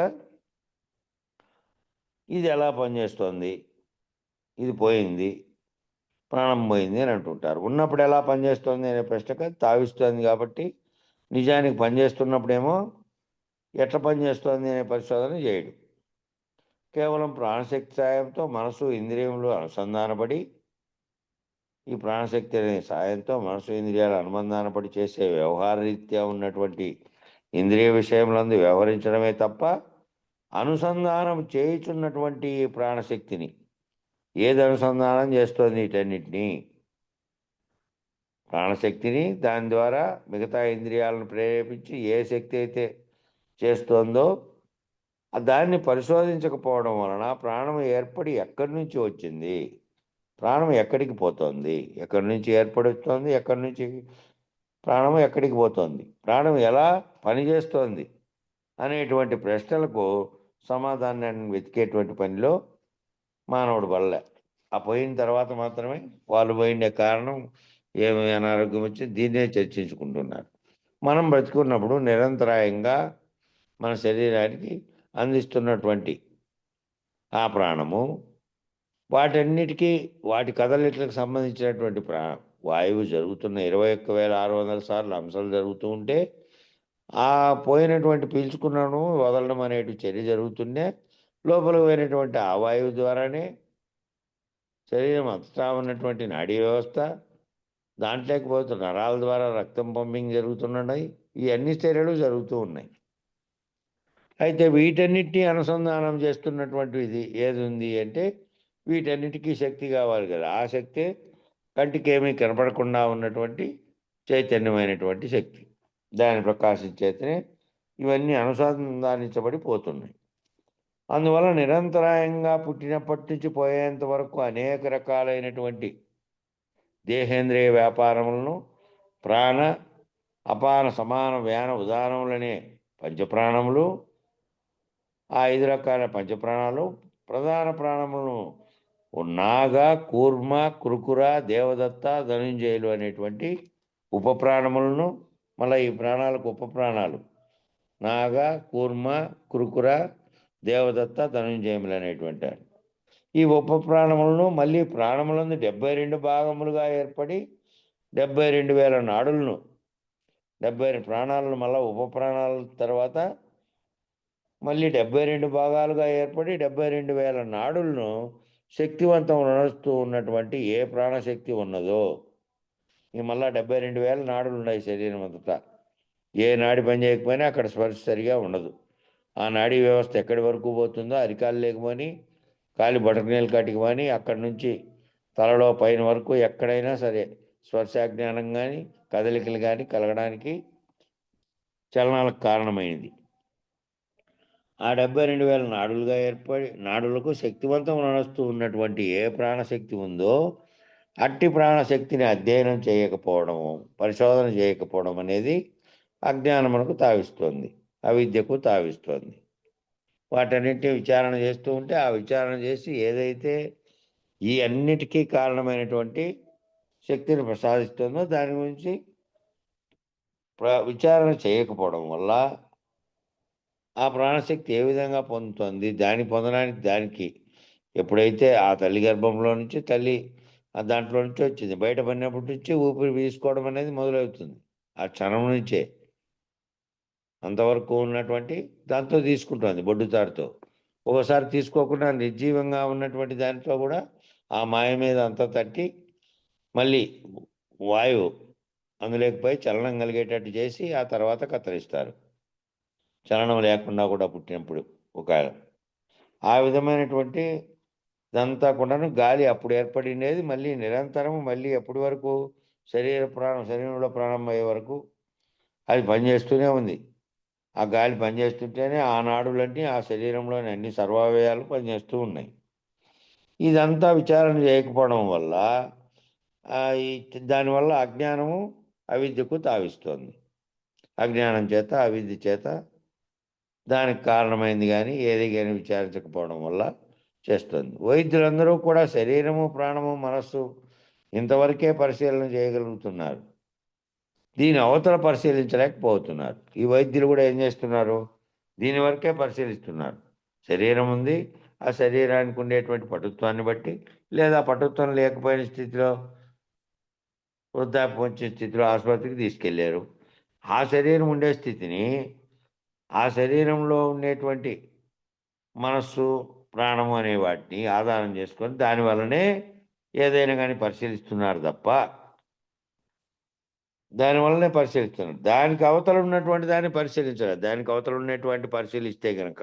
ఇది ఎలా పనిచేస్తుంది, ఇది పోయింది, ప్రాణం పోయింది అని అంటుంటారు. ఉన్నప్పుడు ఎలా పనిచేస్తుంది అనే ప్రశ్నకు తావిస్తుంది. కాబట్టి నిజానికి పనిచేస్తున్నప్పుడేమో ఎట్లా పనిచేస్తుంది అనే పరిశోధన చేయడు. కేవలం ప్రాణశక్తి సాయంతో మనసు ఇంద్రియములు అనుసంధానపడి, ఈ ప్రాణశక్తి అనే సాయంతో మనసు ఇంద్రియాలు అనుసంధానపడి చేసే వ్యవహార రీత్యా ఉన్నటువంటి ఇంద్రియ విషయములందు వ్యవహరించడమే తప్ప అనుసంధానం చేయుచున్నటువంటి ప్రాణశక్తిని ఏది అనుసంధానం చేస్తుంది? వీటన్నిటినీ, ప్రాణశక్తిని, దాని ద్వారా మిగతా ఇంద్రియాలను ప్రేరేపించి ఏ శక్తి అయితే చేస్తోందో దాన్ని పరిశోధించకపోవడం వలన ప్రాణం ఏర్పడి ఎక్కడి నుంచి వచ్చింది, ప్రాణం ఎక్కడికి పోతుంది, ఎక్కడి నుంచి ఏర్పడుతోంది, ఎక్కడి నుంచి ప్రాణం ఎక్కడికి పోతుంది, ప్రాణం ఎలా పనిచేస్తోంది అనేటువంటి ప్రశ్నలకు సమాధానాన్ని వెతికేటువంటి పనిలో మానవుడు వల్లే. ఆ పోయిన తర్వాత మాత్రమే వాళ్ళు పోయిన కారణం ఏమి అనారోగ్యం వచ్చి దీన్నే చర్చించుకుంటున్నారు. మనం బ్రతుకున్నప్పుడు నిరంతరాయంగా మన శరీరానికి అందిస్తున్నటువంటి ఆ ప్రాణము వాటన్నిటికీ వాటి కదలికలకు సంబంధించినటువంటి వాయువు జరుగుతున్న 21,600 సార్లు అంశాలు జరుగుతూ ఉంటే ఆ పోయినటువంటి పీల్చుకున్నాను వదలడం అనేటి చర్య జరుగుతుండే లోపల పోయినటువంటి ఆ వాయువు ద్వారానే శరీరం అంతటా ఉన్నటువంటి నాడీ వ్యవస్థ, దాంట్లోకి పోతున్న నరాల ద్వారా రక్తం పంపింగ్ జరుగుతున్నాయి. ఈ అన్ని చర్యలు జరుగుతూ ఉన్నాయి. అయితే వీటన్నిటినీ అనుసంధానం చేస్తున్నటువంటిది ఏది ఉంది అంటే వీటన్నిటికీ శక్తి కావాలి కదా. ఆ శక్తి కంటికి ఏమీ కనపడకుండా ఉన్నటువంటి చైతన్యమైనటువంటి శక్తి, దాని ప్రకాశించేతనే ఇవన్నీ అనుసంధానించబడి పోతున్నాయి. అందువల్ల నిరంతరాయంగా పుట్టినప్పటి నుంచి పోయేంత వరకు అనేక రకాలైనటువంటి దేహేంద్రియ వ్యాపారములను ప్రాణ అపాన సమాన వ్యాన ఉదానములనే పంచప్రాణములు, ఆ 5 రకాల పంచప్రాణాలు ప్రధాన ప్రాణములను నాగ, కూర్మ, కృకుర, దేవదత్త, ధనుంజయులు అనేటువంటి ఉపప్రాణములను, మళ్ళీ ఈ ప్రాణాలకు ఉపప్రాణాలు నాగ, కూర్మ, కృకుర, దేవదత్త, ధనుంజయములు అనేటువంటి ఈ ఉపప్రాణములను మళ్ళీ ప్రాణములందు 72 భాగములుగా ఏర్పడి 72,000 నాడులను 72 ప్రాణాలను మళ్ళీ ఉపప్రాణాల తర్వాత మళ్ళీ 72 భాగాలుగా ఏర్పడి 72,000 నాడులను శక్తివంతం నడుస్తూ ఉన్నటువంటి ఏ ప్రాణశక్తి ఉన్నదో, ఈ మళ్ళీ 72,000 నాడులు ఉన్నాయి శరీరం అంతటా. ఏ నాడి పని చేయకపోయినా అక్కడ స్పర్శ సరిగా ఉండదు. ఆ నాడీ వ్యవస్థ ఎక్కడి వరకు పోతుందో అరికాలు లేకపోని కాలి బటకనీళ్ళ కాటికి కానీ అక్కడి నుంచి తలలో పైన వరకు ఎక్కడైనా సరే స్పర్శాజ్ఞానం కానీ కదలికలు కానీ కలగడానికి చలనాలకు కారణమైంది. ఆ 72,000 నాడులుగా ఏర్పడి నాడులకు శక్తివంతం నడుస్తూ ఉన్నటువంటి ఏ ప్రాణశక్తి ఉందో అట్టి ప్రాణశక్తిని అధ్యయనం చేయకపోవడము, పరిశోధన చేయకపోవడం అనేది అజ్ఞానమునకు తావిస్తుంది, అవిద్యకు తావిస్తుంది. వాటన్నింటినీ విచారణ చేస్తూ ఉంటే ఆ విచారణ చేసి ఏదైతే ఈ అన్నిటికీ కారణమైనటువంటి శక్తిని ప్రసాదిస్తుందో దాని గురించి విచారణ చేయకపోవడం వల్ల ఆ ప్రాణశక్తి ఏ విధంగా పొందుతుంది, దాన్ని పొందడానికి దానికి ఎప్పుడైతే ఆ తల్లి గర్భంలో నుంచి తల్లి దాంట్లో నుంచి వచ్చింది బయట పడినప్పటి నుంచి ఊపిరి పీల్చుకోవడం అనేది మొదలవుతుంది. ఆ క్షణం నుంచే అంతవరకు ఉన్నటువంటి దాంతో తీసుకుంటుంది బొడ్డుతాడుతో. ఒకసారి తీసుకోకుండా నిర్జీవంగా ఉన్నటువంటి దాంట్లో కూడా ఆ మాయ మీద అంతా తట్టి మళ్ళీ వాయువు అందులోకి పోయి చలనం కలిగేటట్టు చేసి ఆ తర్వాత కత్తిరిస్తారు. చలనం లేకుండా కూడా పుట్టినప్పుడు ఒక ఆ విధమైనటువంటి ఇదంతా కూడాను గాలి అప్పుడు ఏర్పడినది మళ్ళీ నిరంతరం మళ్ళీ ఎప్పటి వరకు శరీరంలో ప్రాణం అయ్యే వరకు అది పనిచేస్తూనే ఉంది. ఆ గాలి పనిచేస్తుంటేనే ఆ నాడులన్నీ ఆ శరీరంలోని అన్ని సర్వావయాలు పనిచేస్తూ ఉన్నాయి. ఇదంతా విచారణ చేయకపోవడం వల్ల దానివల్ల అజ్ఞానము అవిద్యకు తావిస్తోంది. అజ్ఞానం చేత, అవిద్య చేత దానికి కారణమైంది కానీ ఏది కానీ విచారించకపోవడం వల్ల చేస్తుంది. వైద్యులందరూ కూడా శరీరము, ప్రాణము, మనస్సు ఇంతవరకే పరిశీలన చేయగలుగుతున్నారు. దీని అవతల పరిశీలించలేకపోతున్నారు. ఈ వైద్యులు కూడా ఏం చేస్తున్నారు? దీని వరకే పరిశీలిస్తున్నారు. శరీరం ఉంది, ఆ శరీరానికి ఉండేటువంటి పటుత్వాన్ని బట్టి, లేదా పటుత్వం లేకపోయిన స్థితిలో, వృద్ధాప్యం వచ్చే స్థితిలో ఆసుపత్రికి తీసుకెళ్లారు. ఆ శరీరం ఉండే స్థితిని, ఆ శరీరంలో ఉండేటువంటి మనస్సు, ప్రాణము అనే వాటిని ఆధారం చేసుకొని దానివల్లనే ఏదైనా కానీ పరిశీలిస్తున్నారు తప్ప, దానివల్లనే పరిశీలిస్తున్నారు. దానికి అవతల ఉన్నటువంటి దాన్ని పరిశీలించరు. దానికి అవతల ఉన్నటువంటి పరిశీలిస్తే కనుక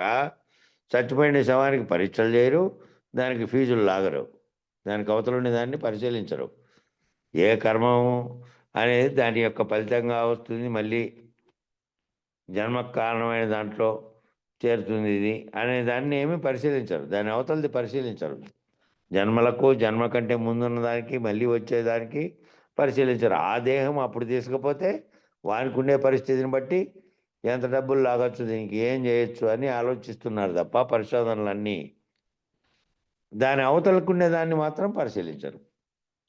చచ్చిపోయిన శవానికి పరీక్షలు చేయరు, దానికి ఫీజులు లాగరు. దానికి అవతల ఉండే దాన్ని పరిశీలించరు. ఏ కర్మము అనేది దాని యొక్క ఫలితంగా వస్తుంది, మళ్ళీ జన్మకు కారణమైన దాంట్లో చేరుతుంది ఇది అనే దాన్ని ఏమీ పరిశీలించరు. దాని అవతలది పరిశీలించరు. జన్మలకు, జన్మ కంటే ముందున్న దానికి, మళ్ళీ వచ్చేదానికి పరిశీలించరు. ఆ దేహం అప్పుడు తీసుకపోతే వానికి ఉండే పరిస్థితిని బట్టి ఎంత డబ్బులు లాగొచ్చు, దీనికి ఏం చేయొచ్చు అని ఆలోచిస్తున్నారు తప్ప పరిశోధనలన్నీ దాని అవతలకుండే దాన్ని మాత్రం పరిశీలించరు.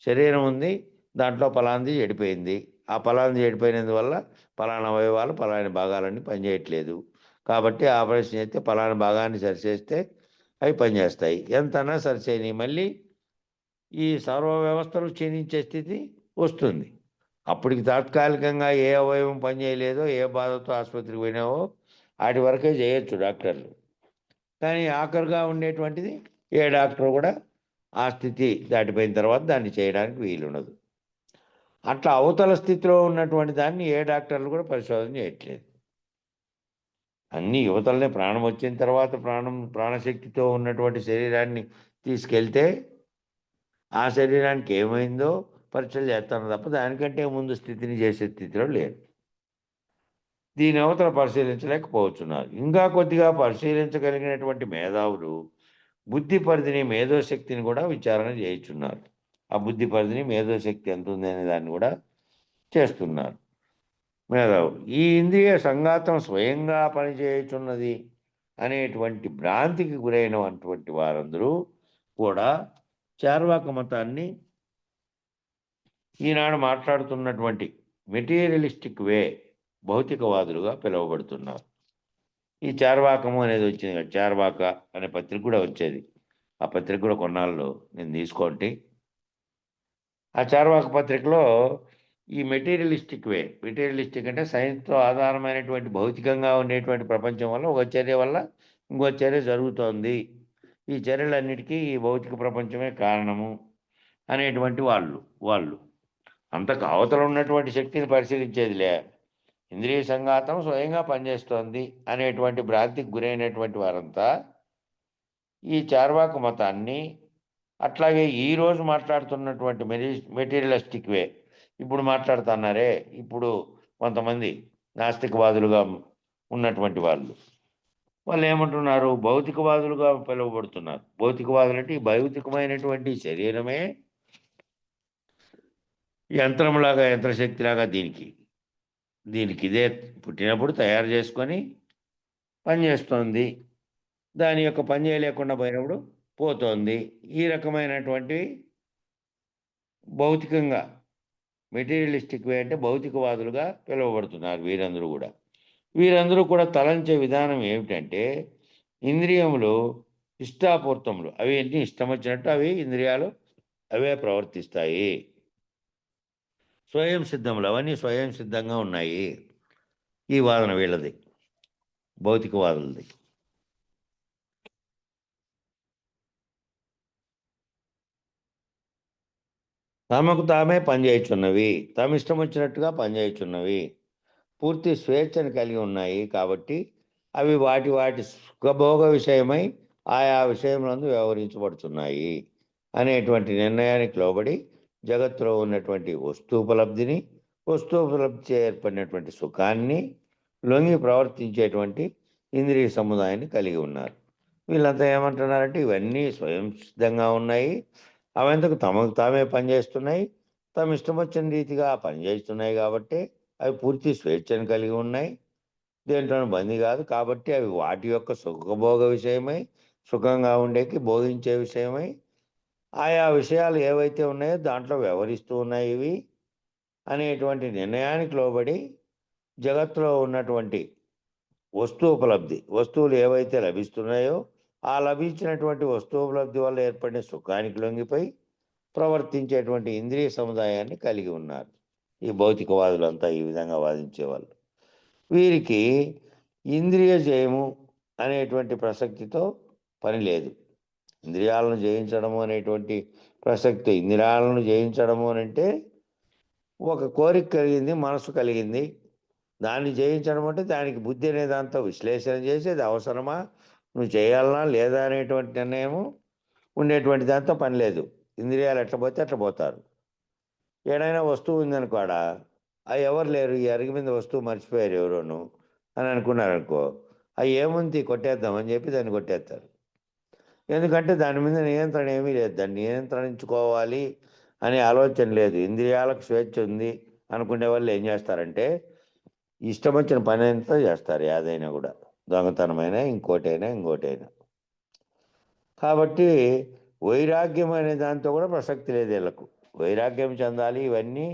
శరీరం ఉంది, దాంట్లో ఫలాంది చెడిపోయింది, ఆ ఫలాంది చెడిపోయినందువల్ల ఫలానా అవయవాలు, ఫలాని భాగాలన్నీ పనిచేయట్లేదు, కాబట్టి ఆపరేషన్ చేస్తే ఫలానా భాగాన్ని సరిచేస్తే అవి పనిచేస్తాయి. ఎంతన్నా సరిచేయని మళ్ళీ ఈ సర్వ వ్యవస్థలు క్షీణించే స్థితి వస్తుంది. అప్పటికి తాత్కాలికంగా ఏ అవయవం పనిచేయలేదో, ఏ బాధతో ఆసుపత్రికి పోయినావో వాటి వరకే చేయొచ్చు డాక్టర్లు. కానీ ఆఖరుగా ఉండేటువంటిది ఏ డాక్టర్ కూడా ఆ స్థితి దాటిపోయిన తర్వాత దాన్ని చేయడానికి వీలుండదు. అట్లా అవతల స్థితిలో ఉన్నటువంటి దాన్ని ఏ డాక్టర్లు కూడా పరిశోధన చేయట్లేదు. అన్ని యువతలనే ప్రాణం వచ్చిన తర్వాత ప్రాణశక్తితో ఉన్నటువంటి శరీరాన్ని తీసుకెళ్తే ఆ శరీరానికి ఏమైందో పరీక్షలు చేస్తాను తప్ప దానికంటే ముందు స్థితిని చేసే స్థితిలో లేరు. దీని అవతల పరిశీలించలేకపోతున్నారు. ఇంకా కొద్దిగా పరిశీలించగలిగినటువంటి మేధావులు బుద్ధి పరిధిని, మేధోశక్తిని కూడా విచారణ చేయుచున్నారు. ఆ బుద్ధి పరిధిని, మేధోశక్తి ఎంత ఉంది అనే దాన్ని కూడా చేస్తున్నారు మేధావులు. ఈ ఇంద్రియ సంఘాతం స్వయంగా పనిచేయుచున్నది అనేటువంటి భ్రాంతికి గురైనటువంటి వారందరూ కూడా చార్వాక మతాన్ని ఈనాడు మాట్లాడుతున్నటువంటి మెటీరియలిస్టిక్ వే భౌతికవాదులుగా పిలువబడుతున్నారు. ఈ చార్వాకము అనేది వచ్చింది. చార్వాక అనే పత్రిక కూడా వచ్చేది. ఆ పత్రిక కూడా కొన్నాళ్ళు నేను తీసుకోండి. ఆ చార్వాక పత్రికలో ఈ మెటీరియలిస్టిక్ అంటే సైన్స్తో ఆధారమైనటువంటి భౌతికంగా ఉండేటువంటి ప్రపంచం వల్ల ఒక చర్య వల్ల ఇంకో చర్య జరుగుతోంది, ఈ చర్యలన్నిటికీ ఈ భౌతిక ప్రపంచమే కారణము అనేటువంటి వాళ్ళు అంతకు అవతల ఉన్నటువంటి శక్తిని పరిశీలించేదిలే. ఇంద్రియ సంఘాతం స్వయంగా పనిచేస్తోంది అనేటువంటి భ్రాంతికి గురైనటువంటి వారంతా ఈ చార్వాక మతాన్ని, అట్లాగే ఈరోజు మాట్లాడుతున్నటువంటి మెటీరియలిస్టిక్ వే ఇప్పుడు మాట్లాడుతున్నారే, ఇప్పుడు కొంతమంది నాస్తికవాదులుగా ఉన్నటువంటి వాళ్ళు ఏమంటున్నారు? భౌతికవాదులుగా పిలువబడుతున్నారు. భౌతికవాదులు అంటే ఈ భౌతికమైనటువంటి శరీరమే యంత్రంలాగా, యంత్రశక్తిలాగా దీనికి ఇదే పుట్టినప్పుడు తయారు చేసుకొని పనిచేస్తోంది, దాని యొక్క పని చేయలేకుండా పోయినప్పుడు పోతోంది. ఈ రకమైనటువంటి భౌతికంగా మెటీరియలిస్టిక్ వే అంటే భౌతికవాదులుగా పిలువబడుతున్నారు వీరందరూ కూడా తలంచే విధానం ఏమిటంటే, ఇంద్రియములు ఇష్టాపూర్తములు, అవి ఎన్ని ఇష్టం వచ్చినట్టు అవి ఇంద్రియాలు అవే ప్రవర్తిస్తాయి. స్వయం సిద్ధములు, అవన్నీ స్వయం సిద్ధంగా ఉన్నాయి. ఈ వాదన వీళ్ళది, భౌతికవాదులది. తమకు తామే పనిచేయుచున్నవి, తమ ఇష్టం వచ్చినట్టుగా పనిచేయుచున్నవి, పూర్తి స్వేచ్ఛను కలిగి ఉన్నాయి. కాబట్టి అవి వాటి సుఖభోగ విషయమై ఆయా విషయములందు వ్యవహరించబడుతున్నాయి అనేటువంటి నిర్ణయానికి లోబడి జగత్తులో ఉన్నటువంటి వస్తూపలబ్ధిని, వస్తూపలబ్ధి ఏర్పడినటువంటి సుఖాన్ని లొంగి ప్రవర్తించేటువంటి ఇంద్రియ సముదాయాన్ని కలిగి ఉన్నారు. వీళ్ళంతా ఏమంటున్నారంటే ఇవన్నీ స్వయం సిద్ధంగా ఉన్నాయి, అవంతకు తమకు తామే పనిచేస్తున్నాయి, తమ ఇష్టం వచ్చిన రీతిగా పనిచేస్తున్నాయి కాబట్టి అవి పూర్తి స్వేచ్ఛను కలిగి ఉన్నాయి, దేంట్లోనూ బందీ కాదు. కాబట్టి అవి వాటి యొక్క సుఖభోగ విషయమై, సుఖంగా ఉండేకి భోగించే విషయమై ఆయా విషయాలు ఏవైతే ఉన్నాయో దాంట్లో వ్యవహరిస్తూ ఉన్నాయి ఇవి అనేటువంటి నిర్ణయానికి లోబడి జగత్తులో ఉన్నటువంటి వస్తువుపలబ్ధి, వస్తువులు ఏవైతే లభిస్తున్నాయో ఆ లభించినటువంటి వస్తువుపలబ్ధి వల్ల ఏర్పడిన సుఖానికి లొంగిపోయి ప్రవర్తించేటువంటి ఇంద్రియ సముదాయాన్ని కలిగి ఉన్నారు ఈ భౌతికవాదులంతా. ఈ విధంగా వాదించేవాళ్ళు. వీరికి ఇంద్రియ జయము అనేటువంటి ప్రసక్తితో పని లేదు. ఇంద్రియాలను జయించడము అనేటువంటి ప్రసక్తి, ఇంద్రియాలను జయించడము అని అంటే ఒక కోరిక కలిగింది, మనసు కలిగింది, దాన్ని జయించడం అంటే దానికి బుద్ధి అనే దాంతో విశ్లేషణ చేసి అది అవసరమా, నువ్వు చేయాలనా లేదా అనేటువంటి నిర్ణయము ఉండేటువంటి దాంతో పని లేదు. ఇంద్రియాలు ఎట్లా పోతే అట్లా పోతారు. ఏడైనా వస్తువు ఉందనుకోడా, అవి ఎవరు లేరు, ఈ అరిగి మీద వస్తువు మర్చిపోయారు ఎవరోను అని అనుకున్నారనుకో, అవి ఏముంది కొట్టేద్దామని చెప్పి దాన్ని కొట్టేస్తారు. ఎందుకంటే దాని మీద నియంత్రణ ఏమీ లేదు, దాన్ని నియంత్రించుకోవాలి అనే ఆలోచన లేదు. ఇంద్రియాలకు స్వేచ్ఛ ఉంది అనుకునే వాళ్ళు ఏం చేస్తారంటే ఇష్టం వచ్చిన పని అంతా చేస్తారు, ఏదైనా కూడా, దొంగతనమైనా ఇంకోటైనా. కాబట్టి వైరాగ్యం అనే దాంతో కూడా ప్రసక్తి లేదు వీళ్ళకు. వైరాగ్యం చెందాలి. ఇవన్నీ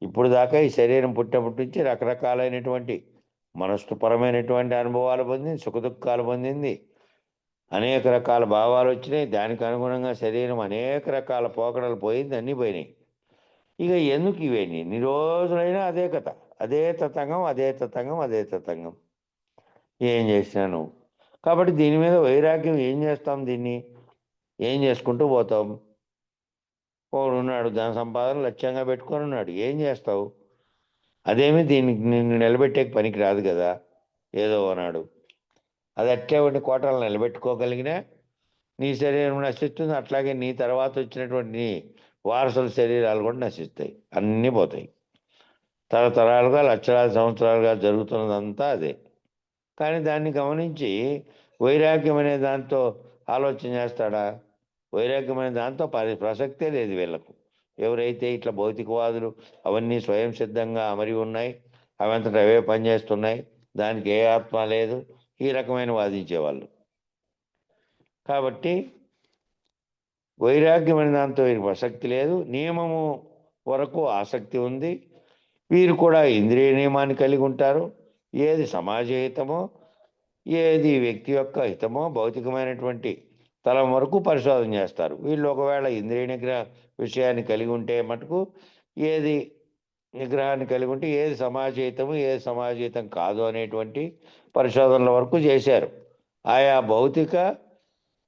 ఇప్పుడు దాకా ఈ శరీరం పుట్టినప్పటి నుంచి రకరకాలైనటువంటి మనస్సుపరమైనటువంటి అనుభవాలు పొందింది, సుఖదుఖాలు పొందింది, అనేక రకాల భావాలు వచ్చినాయి. దానికి అనుగుణంగా శరీరం అనేక రకాల పోకడలు పోయింది, అన్నీ పోయినాయి. ఇక ఎందుకు ఇవేని ఎన్ని రోజులైనా అదే కథ, అదే తతంగం ఏం చేసినాను. కాబట్టి దీని మీద వైరాగ్యం ఏం చేస్తాం, దీన్ని ఏం చేసుకుంటూ పోతాం. ఒకడు ఉన్నాడు, దాని సంపాదన లక్ష్యంగా పెట్టుకొని ఉన్నాడు, ఏం చేస్తావు? అదేమి దీనికి నిన్ను నిలబెట్టే పనికి రాదు కదా. ఏదో అన్నాడు, అది అట్లే ఉండి కోటలు నిలబెట్టుకోగలిగినా నీ శరీరం నశిస్తుంది, అట్లాగే నీ తర్వాత వచ్చినటువంటి నీ వారసుల శరీరాలు కూడా నశిస్తాయి, అన్నీ పోతాయి. తరతరాలుగా లక్షలాది సంవత్సరాలుగా జరుగుతున్నదంతా అదే. కానీ దాన్ని గమనించి వైరాగ్యం అనే దాంతో ఆలోచన చేస్తాడా? వైరాగ్యం అనే దాంతో ప్రసక్తే లేదు వీళ్ళకు. ఎవరైతే ఇట్లా భౌతికవాదులు అవన్నీ స్వయం సిద్ధంగా అమరి ఉన్నాయి, అవంతట అవే పనిచేస్తున్నాయి, దానికి ఏ ఆత్మ లేదు, ఈ రకమైన వాదించేవాళ్ళు. కాబట్టి వైరాగ్యం అనే దాంతో వీరికి ప్రసక్తి లేదు, నియమము వరకు ఆసక్తి ఉంది. వీరు కూడా ఇంద్రియ నియమాన్ని కలిగి ఉంటారు. ఏది సమాజ హితమో, ఏది వ్యక్తి యొక్క హితమో భౌతికమైనటువంటి తలం వరకు పరిశోధన చేస్తారు. వీళ్ళు ఒకవేళ ఇంద్రియ నిగ్రహ విషయాన్ని కలిగి ఉంటే మటుకు ఏది నిగ్రహాన్ని కలిగి ఉంటే ఏది సమాజహితము, ఏది సమాజహితం కాదు అనేటువంటి పరిశోధనల వరకు చేశారు. ఆయా భౌతిక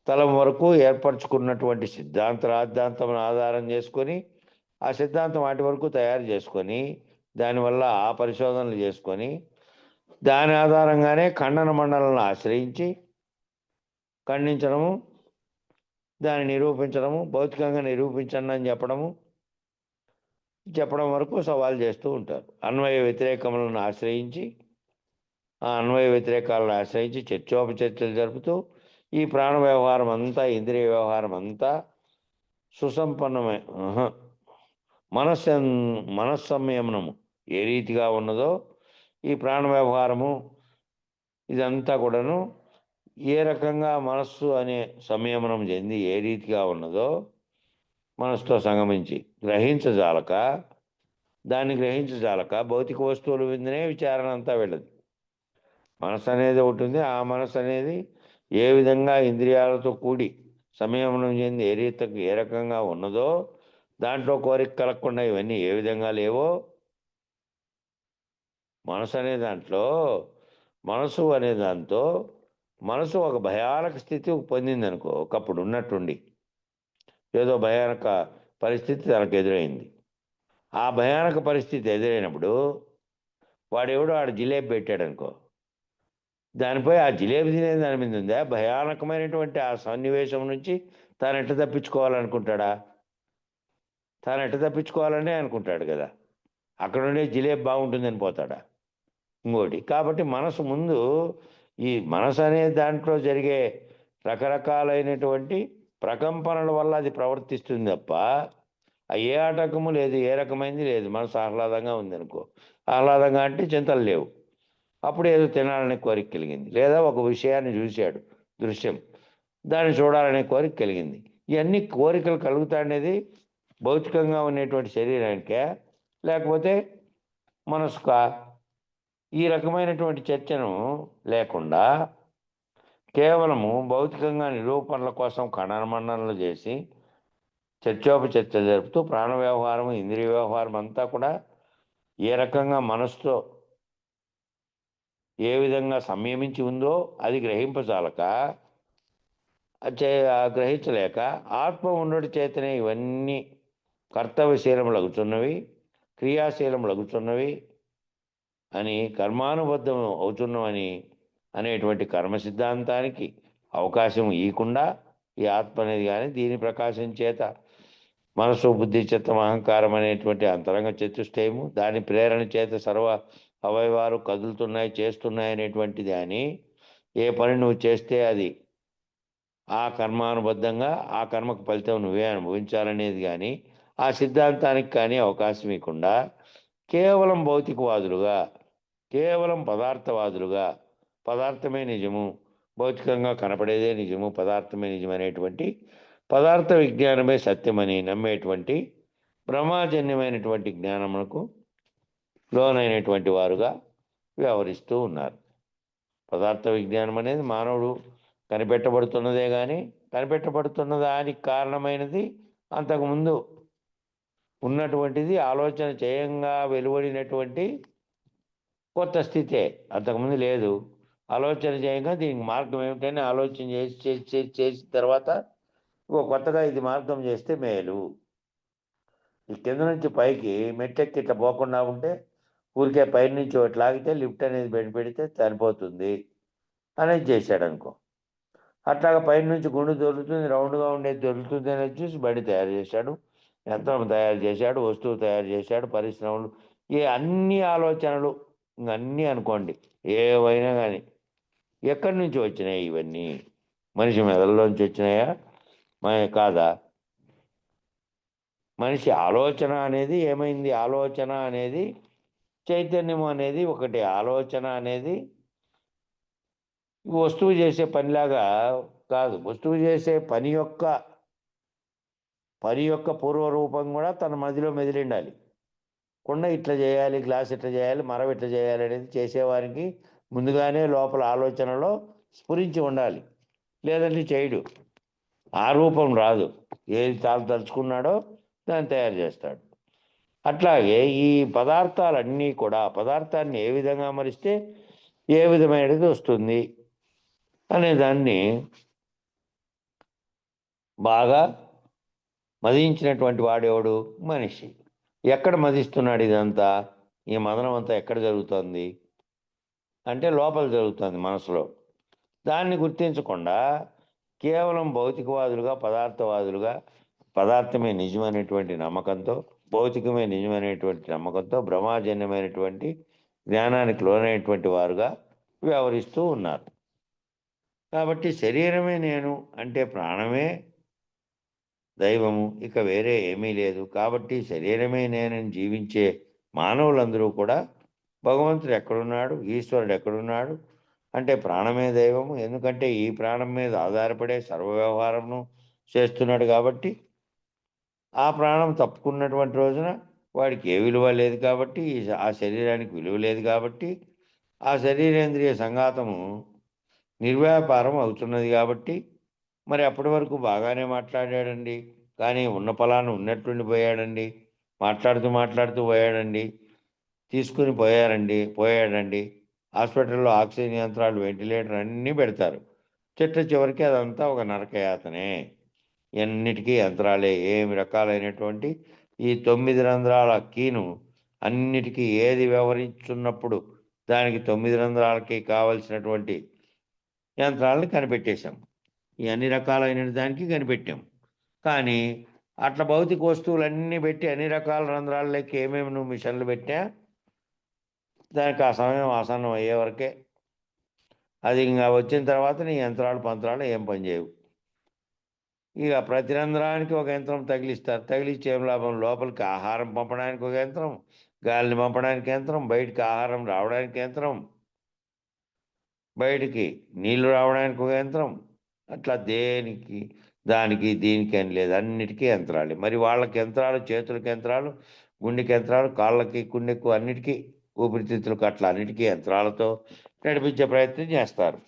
తలం వరకు ఏర్పరచుకున్నటువంటి రాద్ధాంతం ఆధారం చేసుకొని ఆ సిద్ధాంతం వాటి వరకు తయారు చేసుకొని దానివల్ల ఆ పరిశోధనలు చేసుకొని దాని ఆధారంగానే ఖండన మండలను ఆశ్రయించి ఖండించడము, దాన్ని నిరూపించడము, భౌతికంగా నిరూపించండి అని చెప్పడం వరకు సవాల్ చేస్తూ ఉంటారు. అన్వయ వ్యతిరేకములను ఆశ్రయించి ఆ అన్వయ వ్యతిరేకాలను ఆశ్రయించి చర్చోపచర్చలు జరుపుతూ ఈ ప్రాణ వ్యవహారం అంతా, ఇంద్రియ వ్యవహారం అంతా సుసంపన్నమై మనస్సంయమనము ఏ రీతిగా ఉన్నదో ఈ ప్రాణ వ్యవహారము ఇదంతా కూడాను ఏ రకంగా మనస్సు అనే సంయమనం చెంది ఏ రీతిగా ఉన్నదో మనసుతో సంగమించి దాన్ని గ్రహించజాలక భౌతిక వస్తువుల మీదనే విచారణ అంతా వెళ్ళదు. మనసు అనేది ఒకటి ఉంది, ఆ మనసు అనేది ఏ విధంగా ఇంద్రియాలతో కూడి సంయమనం చెంది ఏ రకంగా ఉన్నదో, దాంట్లో కోరిక కలగకుండా ఇవన్నీ ఏ విధంగా లేవో, మనసు అనే దాంతో మనసు ఒక భయానక స్థితి పొందిందనుకో, ఒకప్పుడు ఉన్నట్టుండి ఏదో భయానక పరిస్థితి తనకు ఎదురైంది. ఆ భయానక పరిస్థితి ఎదురైనప్పుడు వాడు జిలేబీ పెట్టాడు అనుకో, దానిపై ఆ జిలేబీ తినేది దాని మీద ఉందా? భయానకమైనటువంటి ఆ సన్నివేశం నుంచి తాను ఎట్లా తప్పించుకోవాలనుకుంటాడా? తాను ఎట్లా తప్పించుకోవాలనే అనుకుంటాడు కదా. అక్కడ ఉండే జిలేబీ బాగుంటుందని పోతాడా? ఇంకోటి. కాబట్టి మనసు ముందు ఈ మనసు అనే దాంట్లో జరిగే రకరకాలైనటువంటి ప్రకంపనల వల్ల అది ప్రవర్తిస్తుంది తప్ప ఏ ఆటంకము లేదు, ఏ రకమైనది లేదు. మనసు ఆహ్లాదంగా ఉంది అనుకో, ఆహ్లాదంగా అంటే చింతలు లేవు. అప్పుడు ఏదో తినాలనే కోరిక కలిగింది, లేదా ఒక విషయాన్ని చూశాడు, దృశ్యం, దాన్ని చూడాలనే కోరిక కలిగింది. ఇవన్నీ కోరికలు కలుగుతాయనేది భౌతికంగా ఉన్నటువంటి శరీరానికే, లేకపోతే మనసుకా? ఈ రకమైనటువంటి చర్చను లేకుండా కేవలము భౌతికంగా నిరూపణల కోసం ఖననమన్ననలు చేసి చర్చోపచర్చ జరుపుతూ ప్రాణ వ్యవహారం, ఇంద్రియ వ్యవహారం అంతా కూడా ఏ రకంగా మనసుతో ఏ విధంగా సంయమించి ఉందో అది గ్రహింపజాలక, గ్రహించలేక ఆత్మ ఉండడి చేతనే ఇవన్నీ కర్తవ్యశీలములగుతున్నవి, క్రియాశీలములగుతున్నవి అని, కర్మానుబద్ధం అవుతున్నవని అనేటువంటి కర్మ సిద్ధాంతానికి అవకాశం ఇవ్వకుండా ఈ ఆత్మ అనేది కానీ దీని ప్రకాశం చేత మనసు, బుద్ధి, చిత్తం, అహంకారం అనేటువంటి అంతరంగ చతుష్టయము, దాని ప్రేరణ చేత సర్వ అవయవాలు కదులుతున్నాయి, చేస్తున్నాయి అనేటువంటిది అని, ఏ పని నువ్వు చేస్తే అది ఆ కర్మానుబద్ధంగా ఆ కర్మకు ఫలితం నువ్వే అనుభవించాలనేది కానీ ఆ సిద్ధాంతానికి కానీ అవకాశం ఇవ్వకుండా కేవలం భౌతికవాదులుగా, కేవలం పదార్థవాదులుగా, పదార్థమే నిజము, భౌతికంగా కనపడేదే నిజము, పదార్థమే నిజం అనేటువంటి పదార్థ విజ్ఞానమే సత్యమని నమ్మేటువంటి బ్రహ్మాజన్యమైనటువంటి జ్ఞానమునకు లోనైనటువంటి వారుగా వ్యవహరిస్తూ ఉన్నారు. పదార్థ విజ్ఞానం అనేది మానవుడు కనిపెట్టబడుతున్నదే కానీ కనిపెట్టబడుతున్న దానికి కారణమైనది అంతకుముందు ఉన్నటువంటిది, ఆలోచన చేయంగా వెలువడినటువంటి కొత్త స్థితే. అంతకుముందు లేదు. ఆలోచన చేయంగా దీనికి మార్గం ఏమిటని ఆలోచన చేసిన తర్వాత కొత్తగా ఇది మార్గం చేస్తే మేలు. ఈ కింద నుంచి పైకి మెట్టెక్కి ఇట్లా పోకుండా ఉంటే, ఊరికే పైన నుంచి ఒకటి లాగితే లిఫ్ట్ అనేది పెడితే సరిపోతుంది అనేది చేశాడు అనుకో. అట్లాగా పైన నుంచి గుండు దొరుకుతుంది, రౌండ్గా ఉండేది దొరుకుతుంది అనేది చూసి బండి తయారు చేశాడు, యంత్రం తయారు చేశాడు, వస్తువు తయారు చేశాడు, పరిశ్రమలు, ఈ అన్ని ఆలోచనలు అన్నీ అనుకోండి ఏవైనా కానీ ఎక్కడి నుంచి వచ్చినాయి ఇవన్నీ? మనిషి మెదడులోంచి వచ్చినాయా? కాదా? మనిషి ఆలోచన అనేది ఏమైంది? ఆలోచన అనేది చైతన్యము అనేది ఒకటి. ఆలోచన అనేది వస్తువు చేసే పనిలాగా కాదు. వస్తువు చేసే పని యొక్క పూర్వరూపం కూడా తన మదిలో మెదిలిండాలి. కుండ ఇట్లా చేయాలి, గ్లాస్ ఇట్లా చేయాలి, మరం ఇట్లా చేయాలి అనేది చేసేవారికి ముందుగానే లోపల ఆలోచనలో స్ఫురించి ఉండాలి, లేదంటే చేయడు. ఆ రూపం రాదు. ఏది తలుచుకున్నాడో దాన్ని తయారు చేస్తాడు. అట్లాగే ఈ పదార్థాలన్నీ కూడా పదార్థాన్ని ఏ విధంగా అమరిస్తే ఏ విధమైనది వస్తుంది అనే దాన్ని బాగా మదించినటువంటి వాడేవాడు? మనిషి. ఎక్కడ మదిస్తున్నాడు ఇదంతా? ఈ మదనం అంతా ఎక్కడ జరుగుతుంది అంటే లోపల జరుగుతుంది, మనసులో. దాన్ని గుర్తించకుండా కేవలం భౌతికవాదులుగా, పదార్థవాదులుగా, పదార్థమే నిజమైనటువంటి నమ్మకంతో, భౌతికమే నిజమైనటువంటి నమ్మకంతో బ్రహ్మాజన్యమైనటువంటి జ్ఞానానికి లోనైనటువంటి వారుగా వ్యవహరిస్తూ ఉన్నారు. కాబట్టి శరీరమే నేను అంటే ప్రాణమే దైవము, ఇక వేరే ఏమీ లేదు. కాబట్టి శరీరమే నేనని జీవించే మానవులందరూ కూడా భగవంతుడు ఎక్కడున్నాడు, ఈశ్వరుడు ఎక్కడున్నాడు అంటే ప్రాణమే దైవము. ఎందుకంటే ఈ ప్రాణం మీద ఆధారపడే సర్వ వ్యవహారమును చేస్తున్నాడు. కాబట్టి ఆ ప్రాణం తప్పుకున్నటువంటి రోజున వాడికి ఏ విలువ లేదు. కాబట్టి ఆ శరీరానికి విలువ లేదు. కాబట్టి ఆ శరీరేంద్రియ సంఘాతము నిర్వ్యాపారం అవుతున్నది. కాబట్టి మరి అప్పటి వరకు బాగానే మాట్లాడాడండి, కానీ ఉన్న పొలాన్ని ఉన్నట్టుండి పోయాడండి, మాట్లాడుతూ పోయాడండి, తీసుకుని పోయాడండి. హాస్పిటల్లో ఆక్సిజన్ యంత్రాలు, వెంటిలేటర్ అన్నీ పెడతారు. చివరికి అదంతా ఒక నరకయాతనే. ఎన్నిటికీ యంత్రాలే. ఏమి రకాలైనటువంటి ఈ 9 రంధ్రాల కీను అన్నిటికీ ఏది వ్యవహరించున్నప్పుడు దానికి 9 రంధ్రాలకి కావలసినటువంటి యంత్రాలను కనిపెట్టేశాం. ఈ అన్ని రకాలైన దానికి కనిపెట్టాం. కానీ అట్లా భౌతిక వస్తువులన్నీ పెట్టి అన్ని రకాల రంధ్రాలకి ఏమేమి నువ్వు మిషన్లు పెట్టా, దానికి ఆ సమయం ఆసన్నం అయ్యే వరకే. అది ఇంకా వచ్చిన తర్వాత నీ యంత్రాలు పంత్రాలు ఏం పనిచేయవు. ఇక ప్రతి రంధ్రానికి ఒక యంత్రం తగిలిస్తారు. తగిలిచ్చి ఏం లాభం? లోపలికి ఆహారం పంపడానికి ఒక యంత్రం, గాలిని పంపడానికి యంత్రం, బయటికి ఆహారం రావడానికి యంత్రం, బయటికి నీళ్లు రావడానికి ఒక యంత్రం. అట్లా దేనికి దానికి దీనికి అని లేదు, అన్నిటికీ యంత్రాలే. మరి వాళ్ళకి యంత్రాలు, చేతులకి యంత్రాలు, గుండెకి యంత్రాలు, కాళ్ళకి గుండెకు అన్నిటికీ, ఊపిరితిత్తులకు అట్లా అన్నిటికీ యంత్రాలతో నడిపించే ప్రయత్నం చేస్తారు.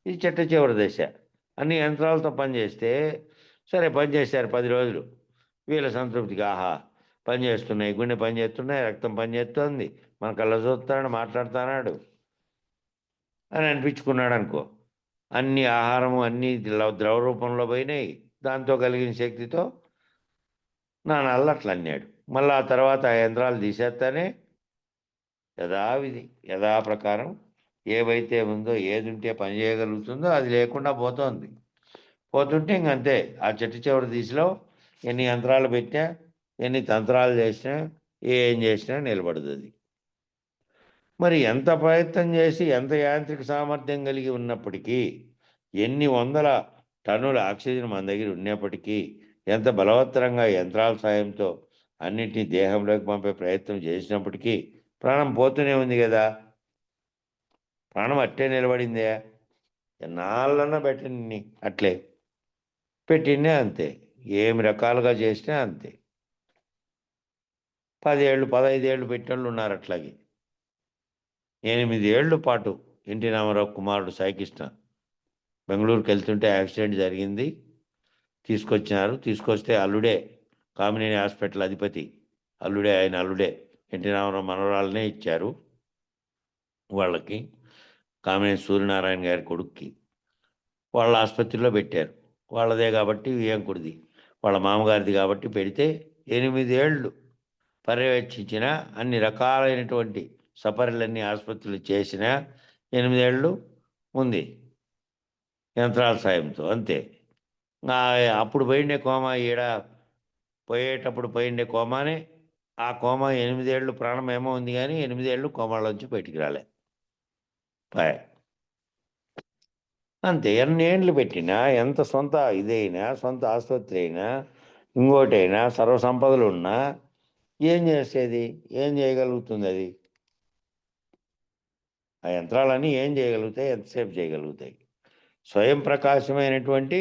ఇది చిట్ట దశ. అన్ని యంత్రాలతో పనిచేస్తే సరే, పనిచేశారు 10 రోజులు. వీళ్ళ సంతృప్తికి ఆహా పనిచేస్తున్నాయి, గుండె పనిచేస్తున్నాయి, రక్తం పనిచేస్తుంది, మన కళ్ళ చూస్తున్నాడు, మాట్లాడుతున్నాడు అని అనిపించుకున్నాడు అనుకో. అన్ని ఆహారము అన్నీ ద్రవ రూపంలో పోయినాయి. దాంతో కలిగిన శక్తితో నానాళ్ళు అట్లా అన్నాడు. మళ్ళీ ఆ తర్వాత ఆ యంత్రాలు తీసేస్తానే యథావిధి యథాప్రకారం ఏవైతే ఉందో, ఏది ఉంటే పని చేయగలుగుతుందో అది లేకుండా పోతుంటే ఇంకంతే. ఆ చివరి దిశలో ఎన్ని యంత్రాలు పెట్టినా, ఎన్ని తంత్రాలు చేసినా, ఏం చేసినా నిలబడదు అది. మరి ఎంత ప్రయత్నం చేసి, ఎంత యాంత్రిక సామర్థ్యం కలిగి ఉన్నప్పటికీ, ఎన్ని వందల టన్నుల ఆక్సిజన్ మన దగ్గర ఉన్నప్పటికీ, ఎంత బలవత్తరంగా యంత్రాల సాయంతో అన్నిటినీ దేహంలోకి పంపే ప్రయత్నం చేసినప్పటికీ ప్రాణం పోతూనే ఉంది కదా. ప్రాణం అట్టే నిలబడిందే. ఎన్నాళ్ళన్నా పెట్టింది అట్లే పెట్టిండే అంతే. ఏమి రకాలుగా చేసినా అంతే. 10 ఏళ్ళు 15 ఏళ్ళు పెట్టినోళ్ళు ఉన్నారు అట్లాగే. 8 ఏళ్ల పాటు ఎన్టీ రామారావు కుమారుడు సాయికృష్ణ బెంగళూరుకి వెళ్తుంటే యాక్సిడెంట్ జరిగింది. తీసుకొచ్చినారు. తీసుకొస్తే అల్లుడే కామినేని హాస్పిటల్ అధిపతి, ఆయన అల్లుడే ఎన్టీ రామారావు మనవరాలనే ఇచ్చారు వాళ్ళకి, కామినేని సూర్యనారాయణ గారి కొడుక్కి. వాళ్ళ ఆసుపత్రిలో పెట్టారు. వాళ్ళదే కాబట్టి వియ్యంకుడిది, వాళ్ళ మామగారిది కాబట్టి పెడితే 8 ఏళ్ళు పర్యవేక్షించిన, అన్ని రకాలైనటువంటి సపర్యలన్నీ ఆసుపత్రులు చేసిన 8 ఏళ్ళు ఉంది యంత్రాల సాయంతో అంతే. అప్పుడు పోయిండే కోమా, పోయేటప్పుడు పోయిండే కోమానే. ఆ కోమా 8 ఏళ్ళు ప్రాణం ఏమో ఉంది, కానీ 8 ఏళ్ళు కోమాలోంచి బయటికి రాలే. అంతే. ఎన్ని ఏండ్లు పెట్టినా, ఎంత సొంత ఇదైనా, సొంత ఆసుపత్రి అయినా, ఇంకోటైనా, సర్వసంపదలు ఉన్నా ఏం చేసేది? ఏం చేయగలుగుతుంది అది? ఆ యంత్రాలన్నీ ఏం చేయగలుగుతాయి? ఎంతసేపు చేయగలుగుతాయి? స్వయం ప్రకాశమైనటువంటి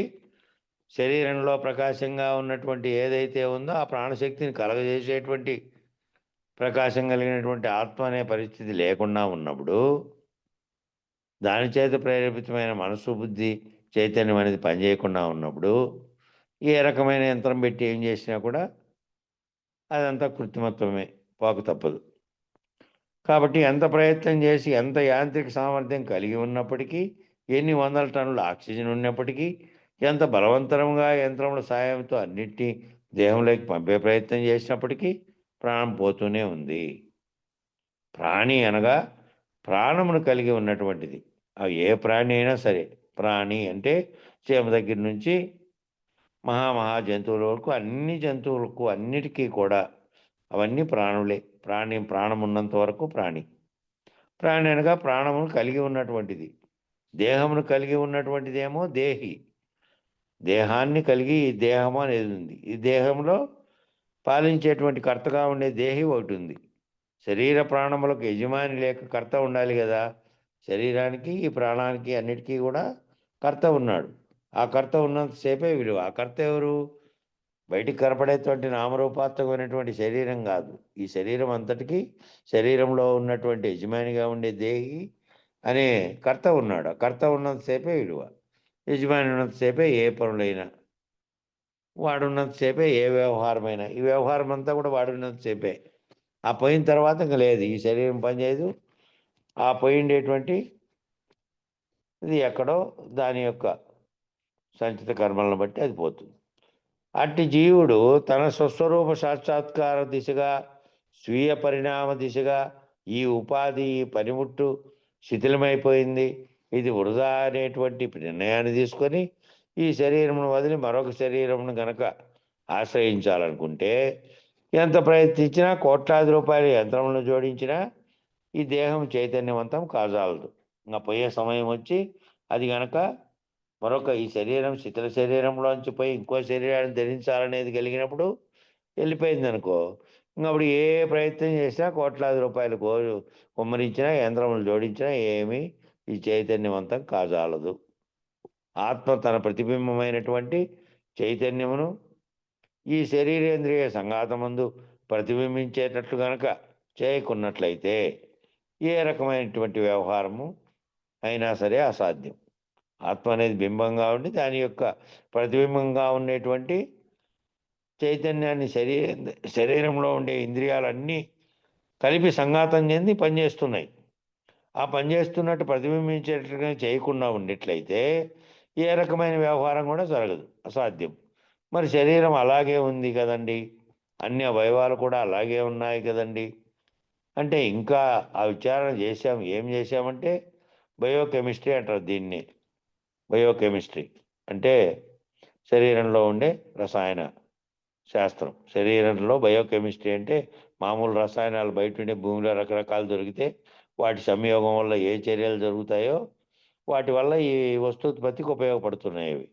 శరీరంలో ప్రకాశంగా ఉన్నటువంటి ఏదైతే ఉందో ఆ ప్రాణశక్తిని కలగజేసేటువంటి ప్రకాశం కలిగినటువంటి ఆత్మ అనే పరిస్థితి లేకుండా ఉన్నప్పుడు, దాని చేత ప్రేరేపితమైన మనసు, బుద్ధి, చైతన్యం అనేది పనిచేయకుండా ఉన్నప్పుడు, ఏ రకమైన యంత్రం పెట్టి ఏం చేసినా కూడా అదంతా కృత్రిమత్వమే, పోక తప్పదు. కాబట్టి ఎంత ప్రయత్నం చేసి, ఎంత యాంత్రిక సామర్థ్యం కలిగి ఉన్నప్పటికీ, ఎన్ని వందల టన్నుల ఆక్సిజన్ ఉన్నప్పటికీ, ఎంత బలవంతరంగా యంత్రముల సాయంతో అన్నిటినీ దేహంలోకి పంపే ప్రయత్నం చేసినప్పటికీ ప్రాణం పోతూనే ఉంది. ప్రాణి అనగా ప్రాణమును కలిగి ఉన్నటువంటిది. అవి ఏ ప్రాణి అయినా సరే. ప్రాణి అంటే చీమ దగ్గర నుంచి మహా జంతువుల వరకు, అన్ని జంతువులకు అన్నిటికీ కూడా అవన్నీ ప్రాణులే. ప్రాణం ఉన్నంత వరకు ప్రాణి. ప్రాణి అనగా ప్రాణమును కలిగి ఉన్నటువంటిది. దేహమును కలిగి ఉన్నటువంటిదేమో దేహి. దేహాన్ని కలిగి ఈ దేహము అనేది ఉంది. ఈ దేహంలో పాలించేటువంటి కర్తగా ఉండే దేహి ఒకటి ఉంది. శరీర ప్రాణములకు యజమాని లేక కర్త ఉండాలి కదా. శరీరానికి, ఈ ప్రాణానికి అన్నిటికీ కూడా కర్త ఉన్నాడు. ఆ కర్త ఉన్నంతసేపే విలువ. ఆ కర్త ఎవరు? బయటికి కనపడేటువంటి నామరూపాత్మకమైనటువంటి శరీరం కాదు. ఈ శరీరం అంతటికీ, శరీరంలో ఉన్నటువంటి యజమానిగా ఉండే దేహి అనే కర్త ఉన్నాడు. ఆ కర్త ఉన్నంతసేపే విలువ. యజమాని ఉన్నంతసేపే ఏ పనులైనా, వాడున్నంతసేపే ఏ వ్యవహారమైనా. ఈ వ్యవహారం అంతా కూడా వాడున్నంతసేపే. ఆ పోయిన తర్వాత ఇంకా లేదు, ఈ శరీరం పనిచేయదు. ఆ పోయిండేటువంటి ఇది ఎక్కడో దాని యొక్క సంచిత కర్మలను బట్టి అది పోతుంది. అట్టి జీవుడు తన స్వస్వరూప సాక్షాత్కార దిశగా, స్వీయ పరిణామ దిశగా ఈ ఉపాధి, ఈ పనిముట్టు శిథిలమైపోయింది, ఇది వృధా అనేటువంటి నిర్ణయాన్ని తీసుకొని ఈ శరీరమును వదిలి మరొక శరీరమును గనక ఆశ్రయించాలనుకుంటే, ఎంత ప్రయత్నించినా, కోట్లాది రూపాయల యంత్రములను జోడించినా ఈ దేహం చైతన్యవంతం కాజాలదు. ఇంకా పోయే సమయం వచ్చి అది గనక మరొక ఈ శరీరం శిథిల శరీరంలోంచి పోయి ఇంకో శరీరాన్ని ధరించాలనేది కలిగినప్పుడు వెళ్ళిపోయింది అనుకో, ఇంకప్పుడు ఏ ప్రయత్నం చేసినా కోట్లాది రూపాయలు కుమ్మరించినా యంత్రములు జోడించినా ఏమీ ఈ చైతన్యవంతం కాజాలదు. ఆత్మ తన ప్రతిబింబమైనటువంటి చైతన్యమును ఈ శరీరేంద్రియ సంఘాతమందు ప్రతిబింబించేటట్లు గనక చేయకున్నట్లయితే ఏ రకమైనటువంటి వ్యవహారము అయినా సరే అసాధ్యం. ఆత్మ అనేది బింబంగా ఉండి దాని యొక్క ప్రతిబింబంగా ఉండేటువంటి చైతన్యాన్ని శరీరంలో ఉండే ఇంద్రియాలన్నీ కలిపి సంఘాతం చెంది పనిచేస్తున్నాయి. ఆ పనిచేస్తున్నట్టు ప్రతిబింబించేటట్టుగా చేయకుండా ఉండేట్లయితే ఏ రకమైన వ్యవహారం కూడా జరగదు, అసాధ్యం. మరి శరీరం అలాగే ఉంది కదండి, అన్ని అవయవాలు కూడా అలాగే ఉన్నాయి కదండి అంటే ఇంకా ఆ విచారణ చేశాం. ఏం చేశామంటే బయోకెమిస్ట్రీ అంటారు దీన్ని. బయోకెమిస్ట్రీ అంటే శరీరంలో ఉండే రసాయన శాస్త్రం. శరీరంలో బయోకెమిస్ట్రీ అంటే మామూలు రసాయనాలు బయట ఉండే భూమిలో రకరకాలు దొరికితే వాటి సంయోగం వల్ల ఏ చర్యలు జరుగుతాయో వాటి వల్ల ఈ వస్తూత్పత్తికి ఉపయోగపడుతున్నాయి అవి.